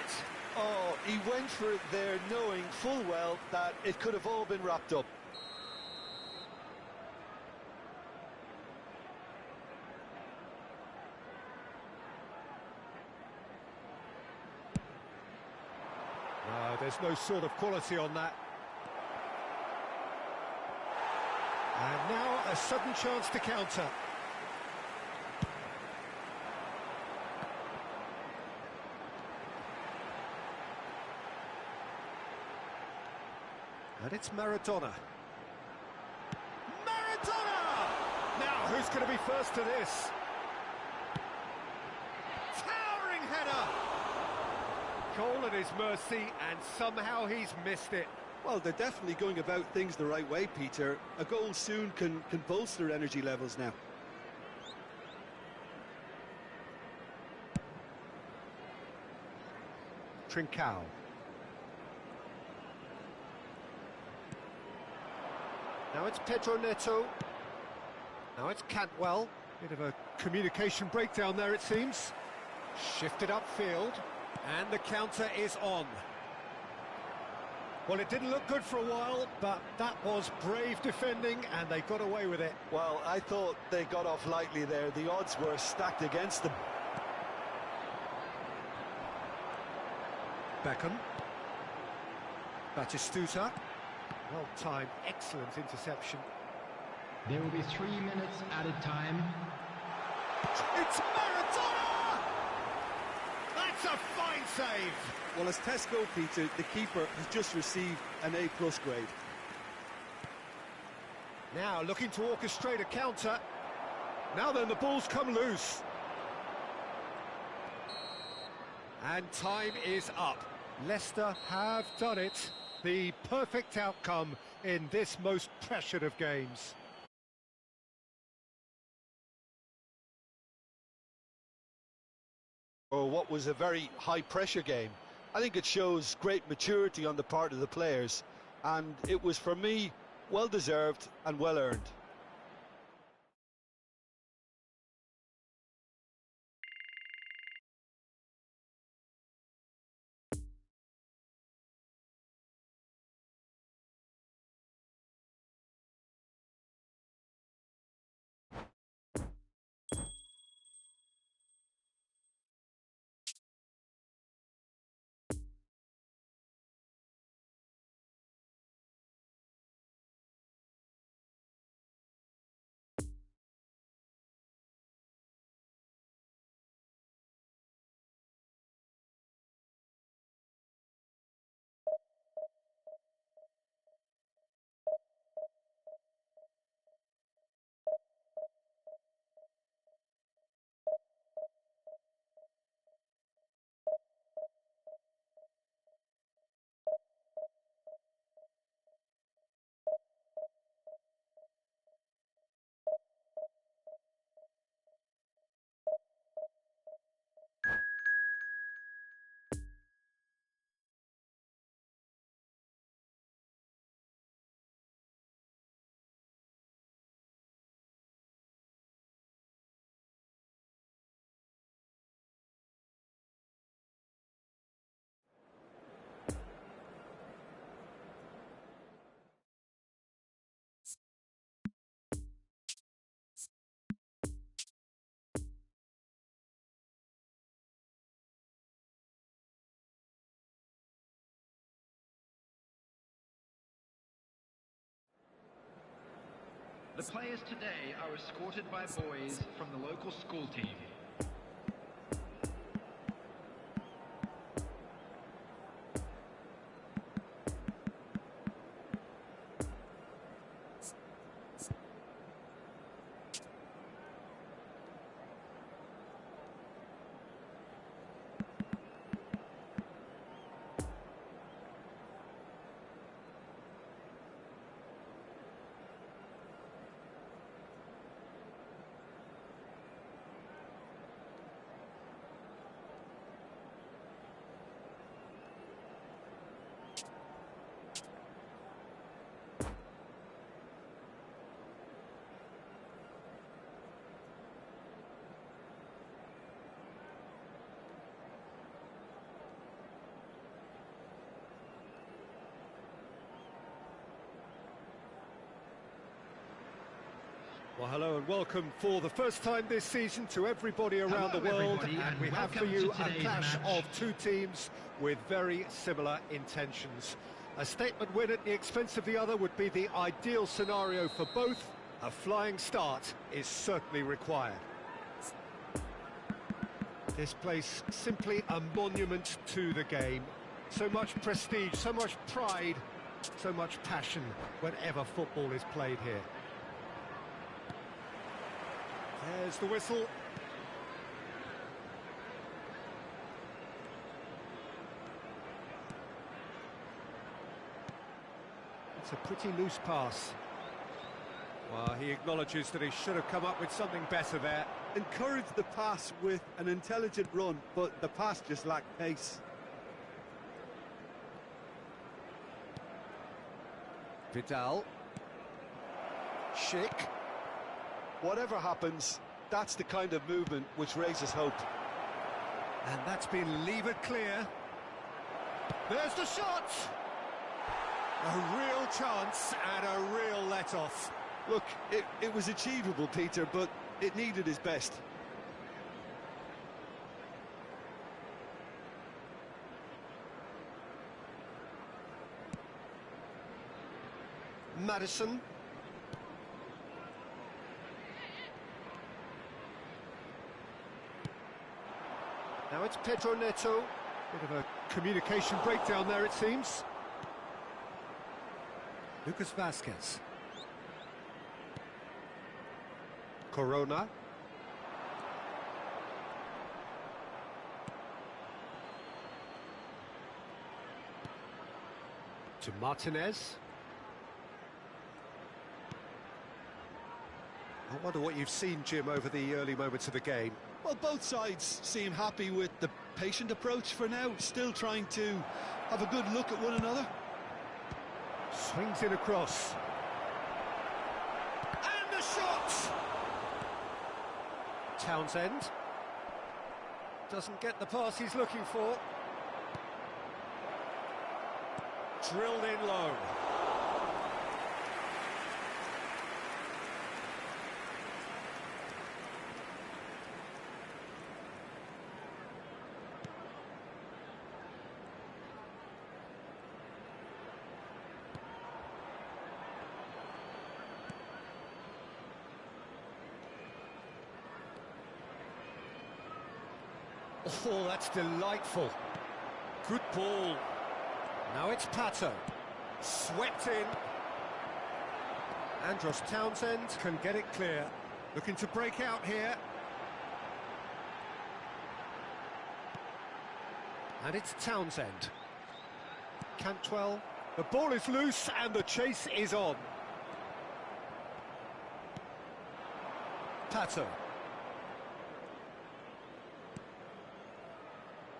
Oh, he went for it there, knowing full well that it could have all been wrapped up. No, there's no sort of quality on that. And now a sudden chance to counter. And it's Maradona. Maradona! Now, who's going to be first to this? Towering header! Goal at his mercy, and somehow he's missed it. Well, they're definitely going about things the right way, Peter. A goal soon can bolster energy levels now. Trincao. Now it's Pedro Neto. Now it's Cantwell. Bit of a communication breakdown there, it seems. Shifted upfield, and the counter is on. Well, it didn't look good for a while, but that was brave defending, and they got away with it. Well, I thought they got off lightly there. The odds were stacked against them. Beckham. Batistuta. Well-timed, excellent interception. There will be 3 minutes added time. It's Maradona! That's a fine save! Well, as Tesco, Peter, the keeper has just received an A+ grade. Now looking to orchestrate a counter. Now then, the ball's come loose. And time is up. Leicester have done it. The perfect outcome in this most pressured of games. Or what was a very high-pressure game. I think it shows great maturity on the part of the players, and it was, for me, well-deserved and well-earned. The players today are escorted by boys from the local school team. Well, hello and welcome for the first time this season to everybody around the world, and we have for you a clash of two teams with very similar intentions. A statement win at the expense of the other would be the ideal scenario for both. A flying start is certainly required. This place simply a monument to the game. So much prestige, so much pride, so much passion whenever football is played here. There's the whistle. It's a pretty loose pass. Well, he acknowledges that he should have come up with something better there. Encouraged the pass with an intelligent run, but the pass just lacked pace. Vidal. Schick. Whatever happens, that's the kind of movement which raises hope. And that's been levered clear. There's the shot! A real chance and a real let-off. Look, it was achievable, Peter, but it needed his best. Maddison. Now it's Pedro Neto. Bit of a communication breakdown there, it seems. Lucas Vasquez. Corona. To Martinez. I wonder what you've seen, Jim, over the early moments of the game. Well, both sides seem happy with the patient approach for now, still trying to have a good look at one another. Swings in across. And the shot! Townsend. Doesn't get the pass he's looking for. Drilled in low. Oh, that's delightful. Good ball. Now it's Pato. Swept in. Andros Townsend can get it clear. Looking to break out here. And it's Townsend. Cantwell. The ball is loose and the chase is on. Pato.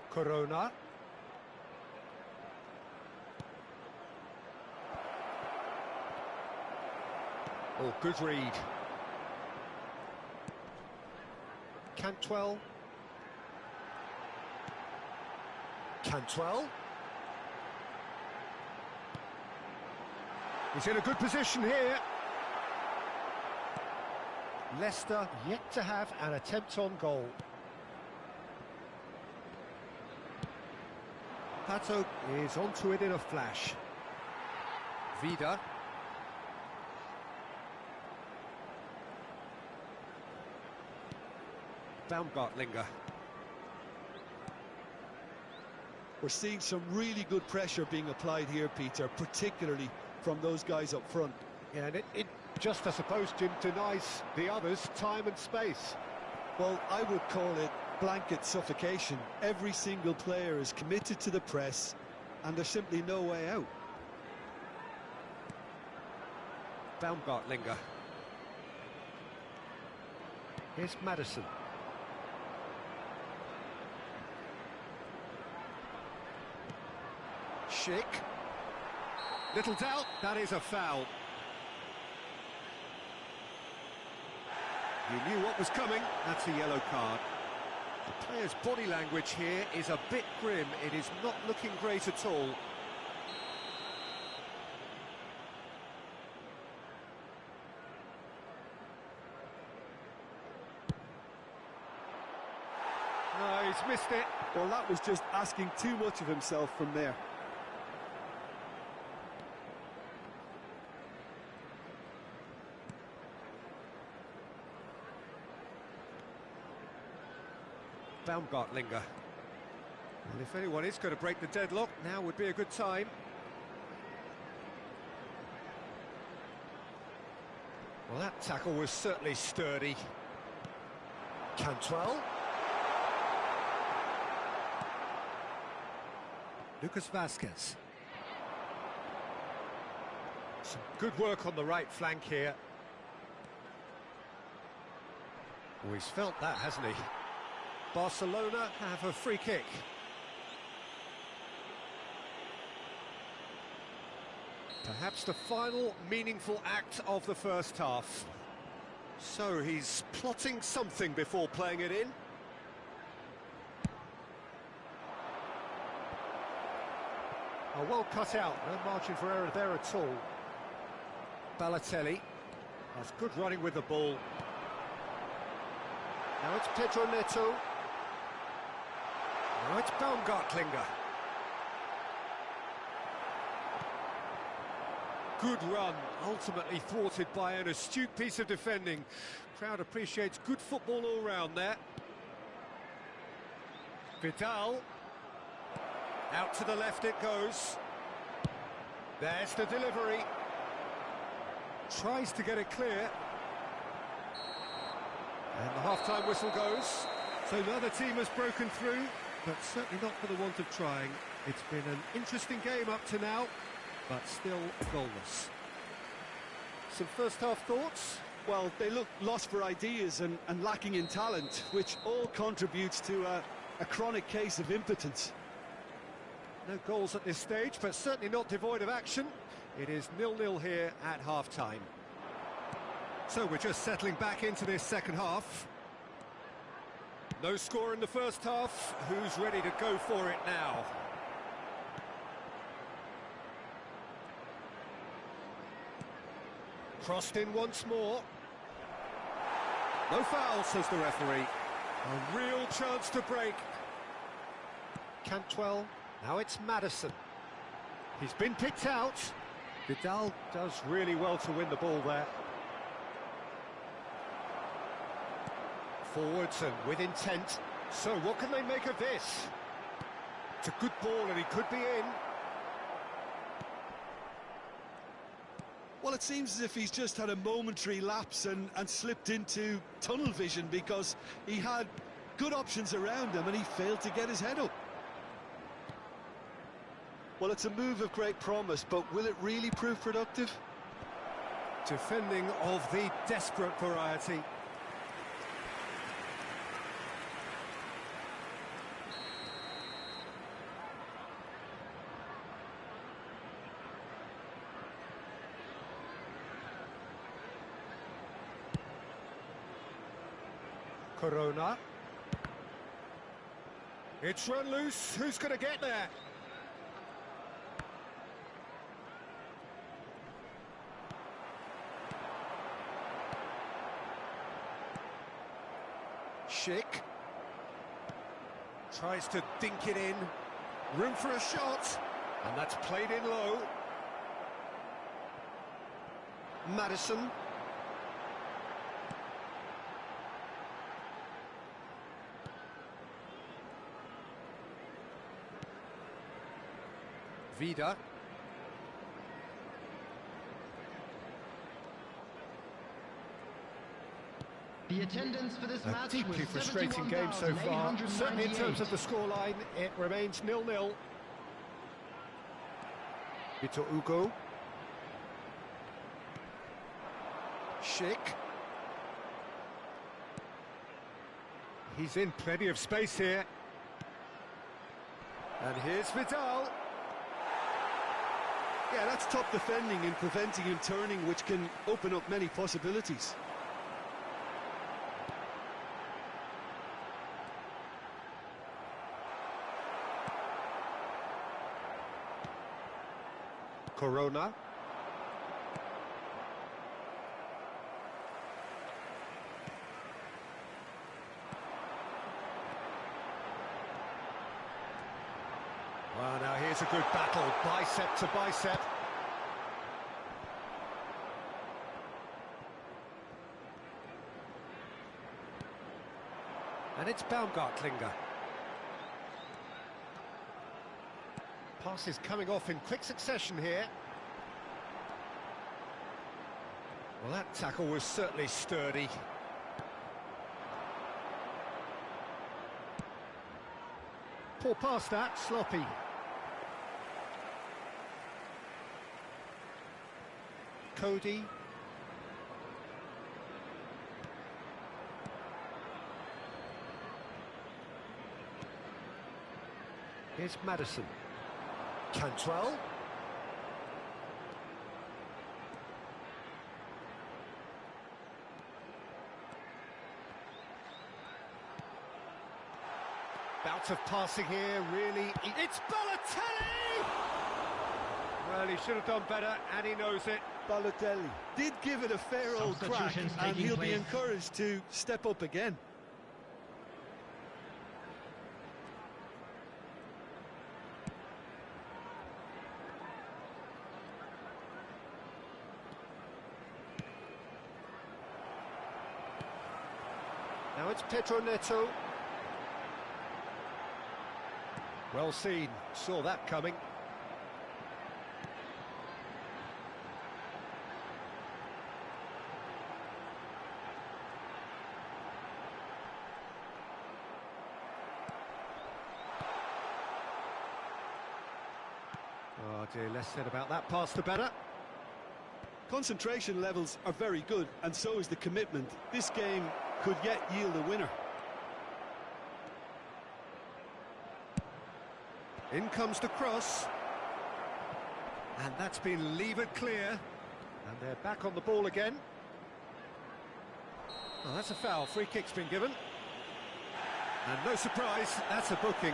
Corona. Oh, good read. Cantwell. Cantwell. He's in a good position here. Leicester yet to have an attempt on goal. Pato is onto it in a flash. Vida. Baumgartlinger. We're seeing some really good pressure being applied here, Peter, particularly from those guys up front. Yeah, and it just, I suppose, Jim, denies the others time and space. Well, I would call it blanket suffocation. Every single player is committed to the press, and there's simply no way out. Baumgartlinger. Here's Maddison. Schick. Little doubt, that is a foul. You knew what was coming, that's a yellow card. The player's body language here is a bit grim, it is not looking great at all. He's missed it. Well, that was just asking too much of himself from there. Baumgartlinger. Well, if anyone is going to break the deadlock, now would be a good time. Well, that tackle was certainly sturdy. Cantwell. Lucas Vazquez. Some good work on the right flank here. Oh, he's felt that, hasn't he? Barcelona have a free kick. Perhaps the final meaningful act of the first half. So he's plotting something before playing it in. Oh, well cut out, no margin for error there at all. Balotelli has good running with the ball. Now it's Pedro Neto. Now it's Baumgartlinger. Good run, ultimately thwarted by an astute piece of defending. Crowd appreciates good football all round there. Vidal. Out to the left it goes. There's the delivery. Tries to get it clear. And the half-time whistle goes. So neither team has broken through, but certainly not for the want of trying. It's been an interesting game up to now, but still goalless. Some first-half thoughts? Well, they look lost for ideas and lacking in talent, which all contributes to a chronic case of impotence. No goals at this stage, but certainly not devoid of action. It is 0-0 here at half-time. So we're just settling back into this second half. No score in the first half. Who's ready to go for it now? Crossed in once more. No foul, says the referee. A real chance to break. Cantwell. Now it's Maddison. He's been picked out. Vidal does really well to win the ball there. Forwards and with intent. So what can they make of this? It's a good ball and he could be in. Well, it seems as if he's just had a momentary lapse and slipped into tunnel vision, because he had good options around him and he failed to get his head up. Well, it's a move of great promise, but will it really prove productive? Defending of the desperate variety. Corona. It's run loose. Who's going to get there? Schick. Tries to dink it in. Room for a shot. And that's played in low. Maddison. Vida. The attendance for this A match deeply was frustrating game so far. Certainly in terms of the scoreline, it remains 0-0. Vitor Hugo. Schick. He's in plenty of space here. And here's Vidal. Yeah, that's top defending and preventing him turning, which can open up many possibilities. Corona. Well, now here's a good battle, bicep to bicep. And it's Baumgartlinger. Passes coming off in quick succession here. Well, that tackle was certainly sturdy. Poor pass that, sloppy. Cody. Here's Madison. Cantwell. Bout of passing here, really. It's Balotelli! Well, he should have done better, and he knows it. Balotelli did give it a fair old crack, and he'll be encouraged to step up again. Now it's Pedro Neto. Well seen, saw that coming. Oh dear, less said about that pass the better. Concentration levels are very good, and so is the commitment. This game could yet yield a winner. In comes the cross. And that's been levered clear. And they're back on the ball again. Oh, that's a foul. Free kick's been given. And no surprise, that's a booking.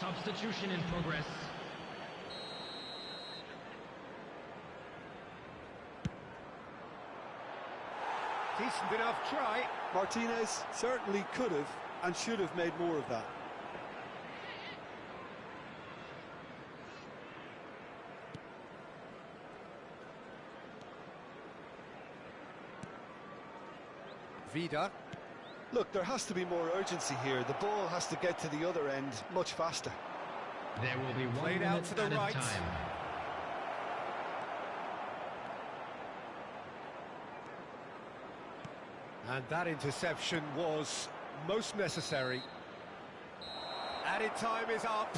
Substitution in progress. Decent enough try. Martinez certainly could have and should have made more of that. Vida. Look, there has to be more urgency here. The ball has to get to the other end much faster. There will be one Played out to the right. time. And that interception was most necessary. Added time is up,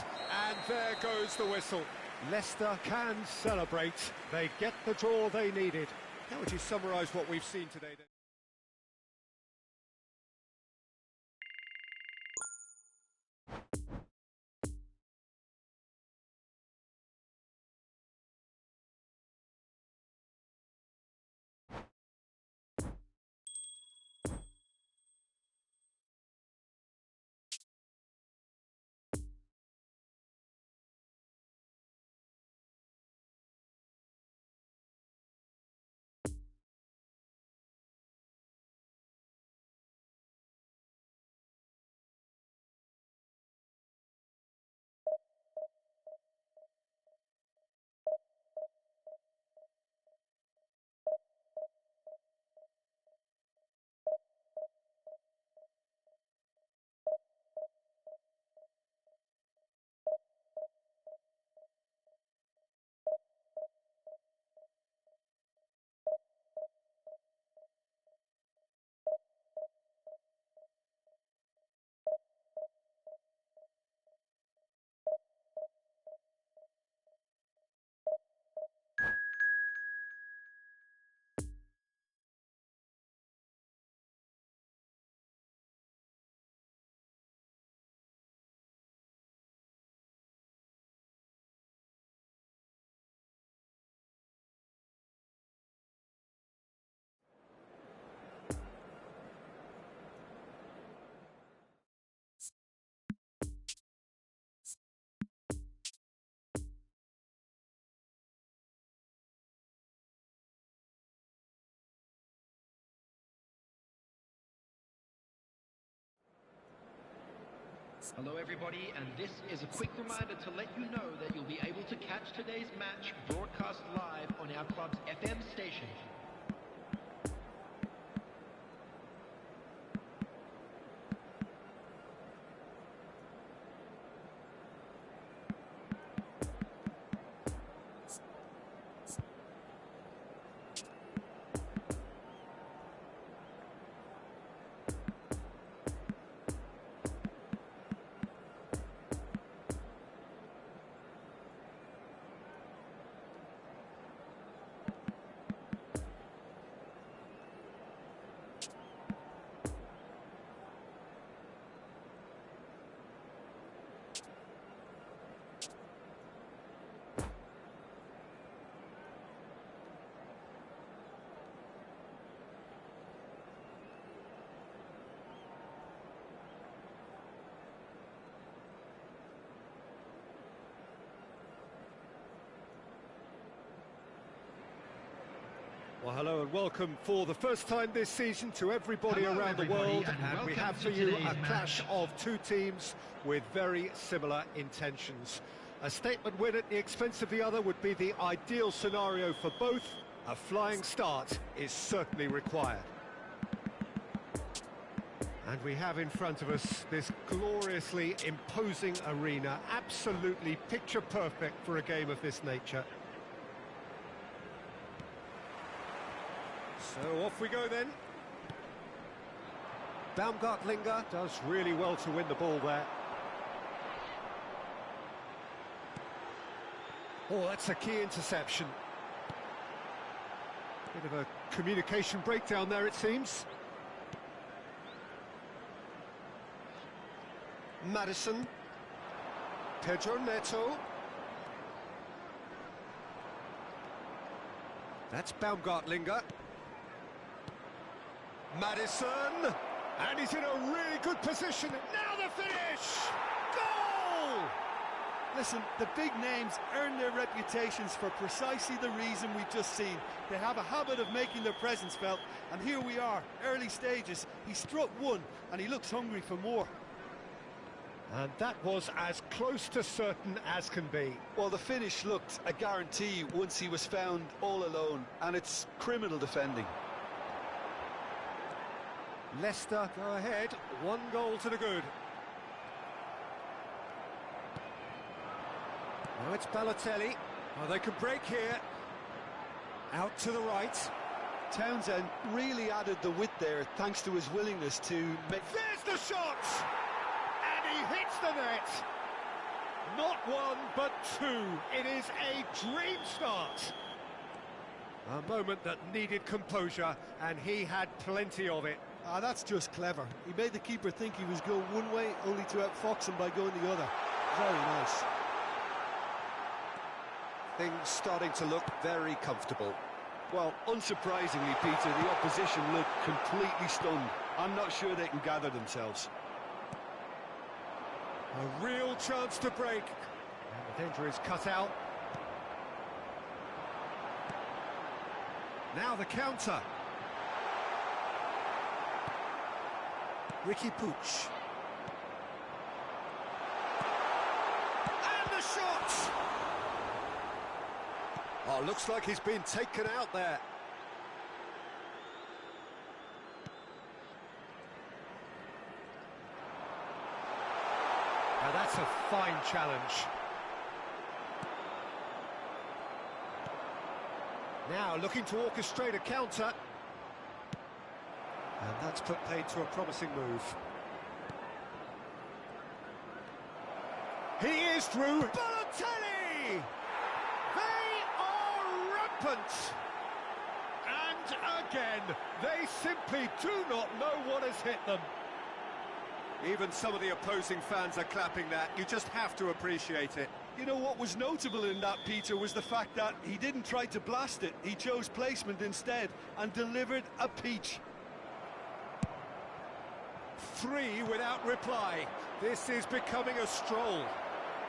and there goes the whistle. Leicester can celebrate. They get the draw they needed. How would you summarise what we've seen today then? Hello everybody, and this is a quick reminder to let you know that you'll be able to catch today's match broadcast live on our club's FM station. Well, hello and welcome for the first time this season to everybody Hello, around the everybody, world, and we welcome have for to you today's a clash match. of two teams with very similar intentions. A statement win at the expense of the other would be the ideal scenario for both. A flying start is certainly required. And we have in front of us this gloriously imposing arena, absolutely picture perfect for a game of this nature. So off we go then. Baumgartlinger does really well to win the ball there. Oh, that's a key interception. Bit of a communication breakdown there, it seems. Madison. Pedro Neto. That's Baumgartlinger. Madison, and he's in a really good position. Now the finish! Goal! Listen, the big names earn their reputations for precisely the reason we've just seen. They have a habit of making their presence felt, and here we are, early stages. He struck one, and he looks hungry for more. And that was as close to certain as can be. Well, the finish looked a guarantee once he was found all alone, and it's criminal defending. Leicester go ahead, 1 goal to the good. Now it's Balotelli. Oh, they can break here. Out to the right. Townsend really added the width there thanks to his willingness to make... There's the shot! And he hits the net. Not one, but two. It is a dream start. A moment that needed composure, and he had plenty of it. Ah, that's just clever. He made the keeper think he was going one way, only to outfox him by going the other. Very nice. Things starting to look very comfortable. Well, unsurprisingly, Peter, the opposition looked completely stunned. I'm not sure they can gather themselves. A real chance to break. And the danger is cut out. Now the counter. Ricky Puig. And the shot! Oh, looks like he's been taken out there. Now that's a fine challenge. Now looking to orchestrate a counter. And that's put paid to a promising move. He is through. Balotelli! They are rampant! And again, they simply do not know what has hit them. Even some of the opposing fans are clapping that. You just have to appreciate it. You know what was notable in that, Peter, was the fact that he didn't try to blast it. He chose placement instead and delivered a peach. 3 without reply. This is becoming a stroll.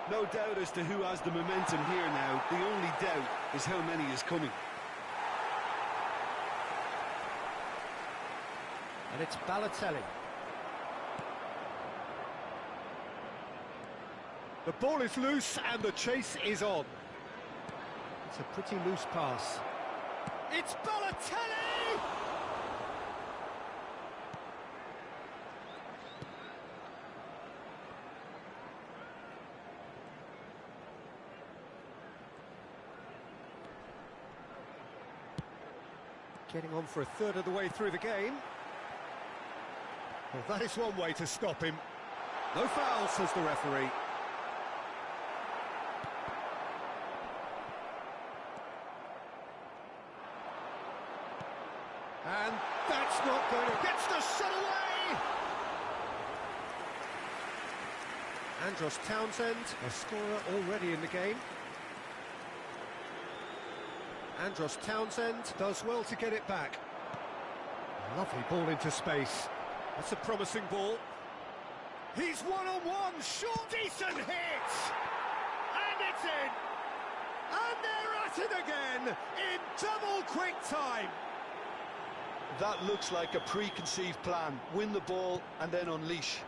No doubt as to who has the momentum here now. The only doubt is how many is coming. And it's Balotelli. The ball is loose and the chase is on. It's a pretty loose pass. It's Balotelli! Getting on for a third of the way through the game. Well, that is one way to stop him. No foul, says the referee. And that's not going to... Gets the shot away! Andros Townsend, a scorer already in the game. Andros Townsend does well to get it back. Lovely ball into space. That's a promising ball. He's one-on-one, short, decent hit! And it's in! And they're at it again, in double quick time! That looks like a preconceived plan. Win the ball and then unleash.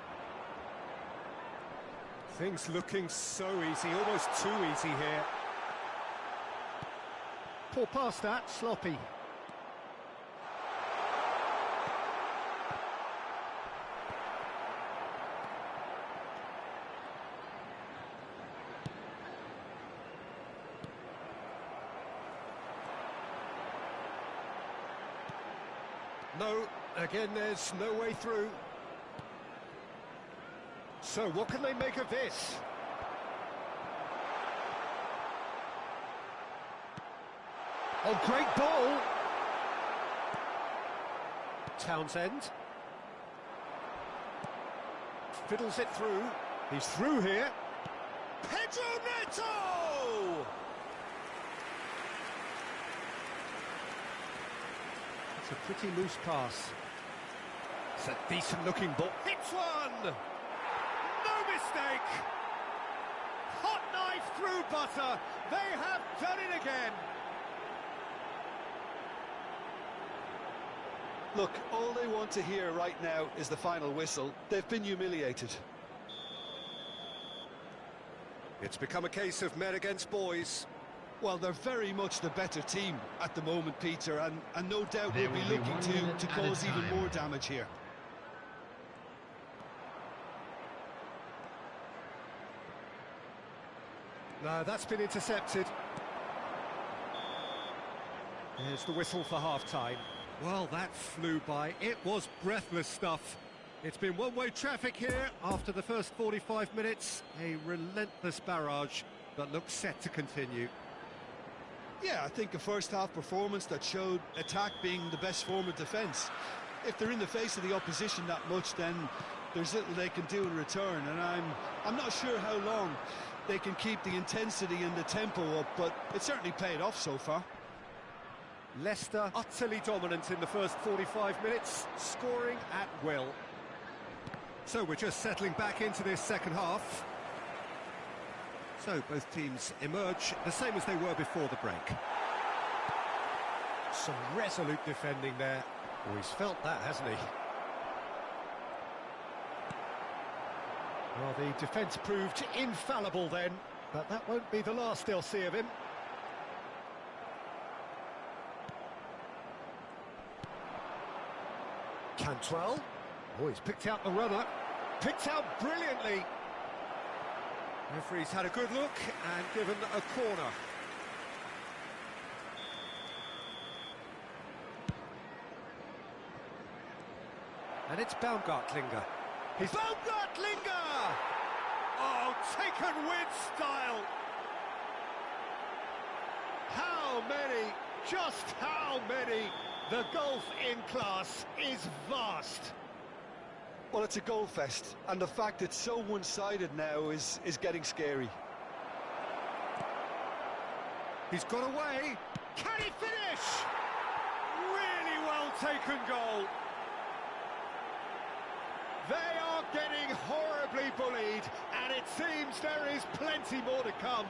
Things looking so easy, almost too easy here. Poor pass that, sloppy. No, again there's no way through. So what can they make of this? Oh, great ball! Townsend. Fiddles it through. He's through here. Pedro Neto! It's a pretty loose pass. It's a decent-looking ball. Hits one! No mistake! Hot knife through butter. They have done it again. Look, all they want to hear right now is the final whistle. They've been humiliated. It's become a case of men against boys. Well, they're very much the better team at the moment, Peter, and no doubt we'll be looking to cause even more damage here. No, that's been intercepted. There's the whistle for half-time. Well, that flew by. It was breathless stuff. It's been one-way traffic here after the first 45 minutes. A relentless barrage that looks set to continue. Yeah, I think a first-half performance that showed attack being the best form of defence. If they're in the face of the opposition that much, then there's little they can do in return, and I'm not sure how long they can keep the intensity and the tempo up, but it certainly paid off so far. Leicester utterly dominant in the first 45 minutes, scoring at will. So we're just settling back into this second half. So both teams emerge the same as they were before the break. Some resolute defending there. Oh, he's felt that, hasn't he? Well, the defence proved infallible then, but that won't be the last they'll see of him. Cantwell. Oh, he's picked out the runner. Picked out brilliantly. Referee's had a good look and given a corner. And it's Baumgartlinger. He's Baumgartlinger! Oh, taken with style. How many? Just how many? The gulf in class is vast. Well, it's a goal fest, and the fact it's so one-sided now is getting scary. He's got away. Can he finish? Really well taken goal. They are getting horribly bullied, and it seems there is plenty more to come.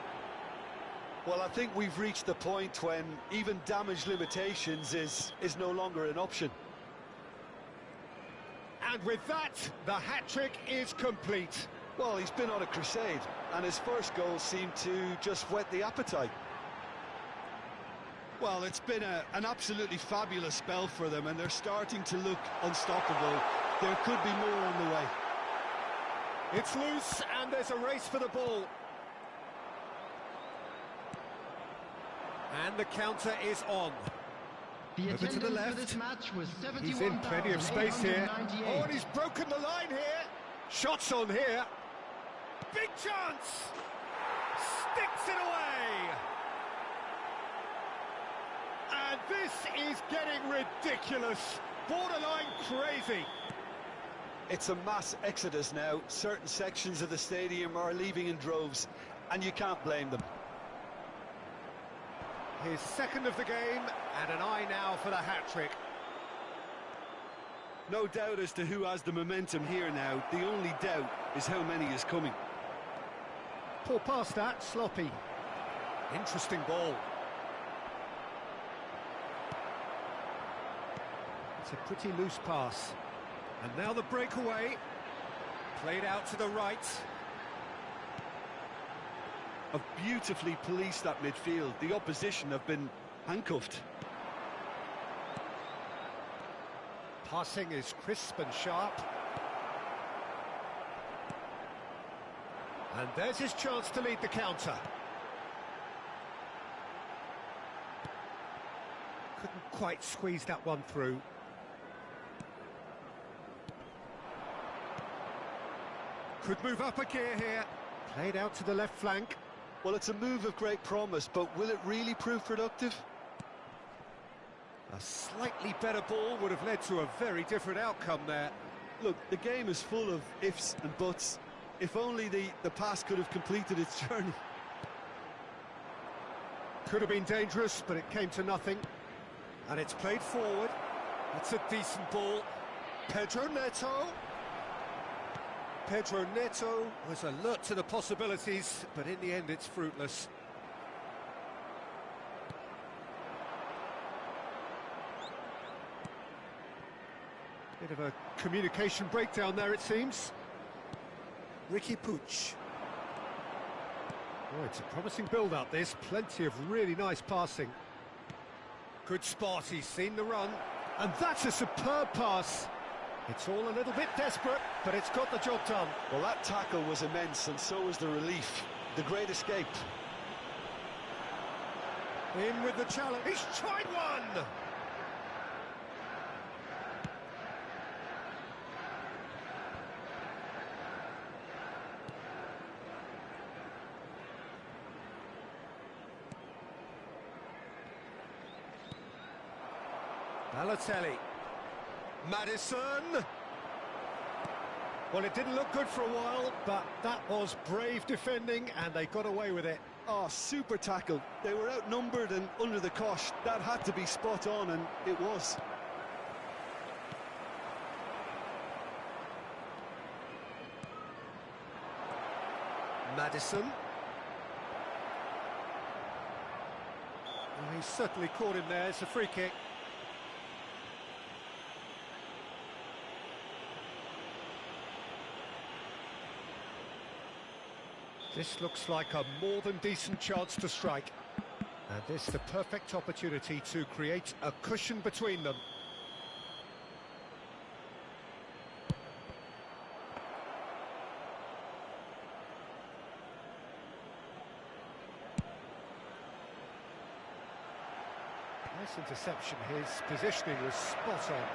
Well, I think we've reached the point when even damage limitations is no longer an option. And with that, the hat-trick is complete. Well, he's been on a crusade, and his first goal seemed to just whet the appetite. Well, it's been an absolutely fabulous spell for them, and they're starting to look unstoppable. There could be more on the way. It's loose, and there's a race for the ball. And the counter is on. The Over to the attendance left. for this match was He's in plenty of space here. Oh, and he's broken the line here. Shots on here. Big chance. Sticks it away. And this is getting ridiculous. Borderline crazy. It's a mass exodus now. Certain sections of the stadium are leaving in droves, and you can't blame them. His second of the game, and an eye now for the hat-trick. No doubt as to who has the momentum here now. The only doubt is how many is coming. Poor pass that, sloppy. Interesting ball. It's a pretty loose pass. And now the breakaway. Played out to the right. Have beautifully policed that midfield. The opposition have been handcuffed. Passing is crisp and sharp. And there's his chance to lead the counter. Couldn't quite squeeze that one through. Could move up a gear here. Played out to the left flank. Well, it's a move of great promise, but will it really prove productive? A slightly better ball would have led to a very different outcome there. Look, the game is full of ifs and buts. If only the pass could have completed its journey. Could have been dangerous, but it came to nothing. And it's played forward. It's a decent ball. Pedro Neto. Pedro Neto was alert to the possibilities, but in the end it's fruitless. Bit of a communication breakdown there, it seems. Ricky Puig. Oh, it's a promising build-up, this. Plenty of really nice passing. Good spot, he's seen the run. And that's a superb pass. It's all a little bit desperate, but it's got the job done. Well, that tackle was immense, and so was the relief. The great escape. In with the challenge. He's tried one! Balotelli. Madison. Well, it didn't look good for a while, but that was brave defending, and they got away with it. Oh, super tackle. They were outnumbered and under the cosh. That had to be spot on, and it was. Madison. Well, he's certainly caught him there. It's a free kick. This looks like a more than decent chance to strike. And this the perfect opportunity to create a cushion between them. Nice interception. His positioning was spot on.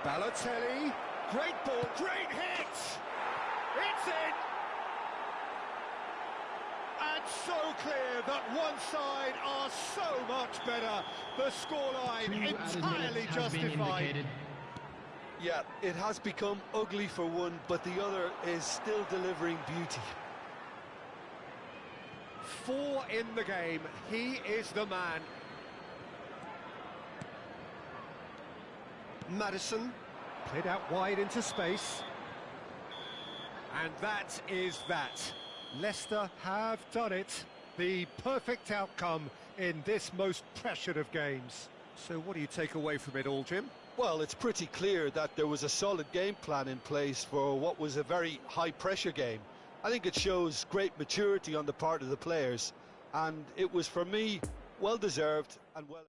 Balotelli. Great ball, great hit! It's in! And so clear that one side are so much better. The scoreline entirely justified. Yeah, it has become ugly for one, but the other is still delivering beauty. 4 in the game. He is the man. Madison played out wide into space. And that is that. Leicester have done it. The perfect outcome in this most pressured of games. So what do you take away from it all, Jim? Well, it's pretty clear that there was a solid game plan in place for what was a very high-pressure game. I think it shows great maturity on the part of the players, and it was, for me, well-deserved and well...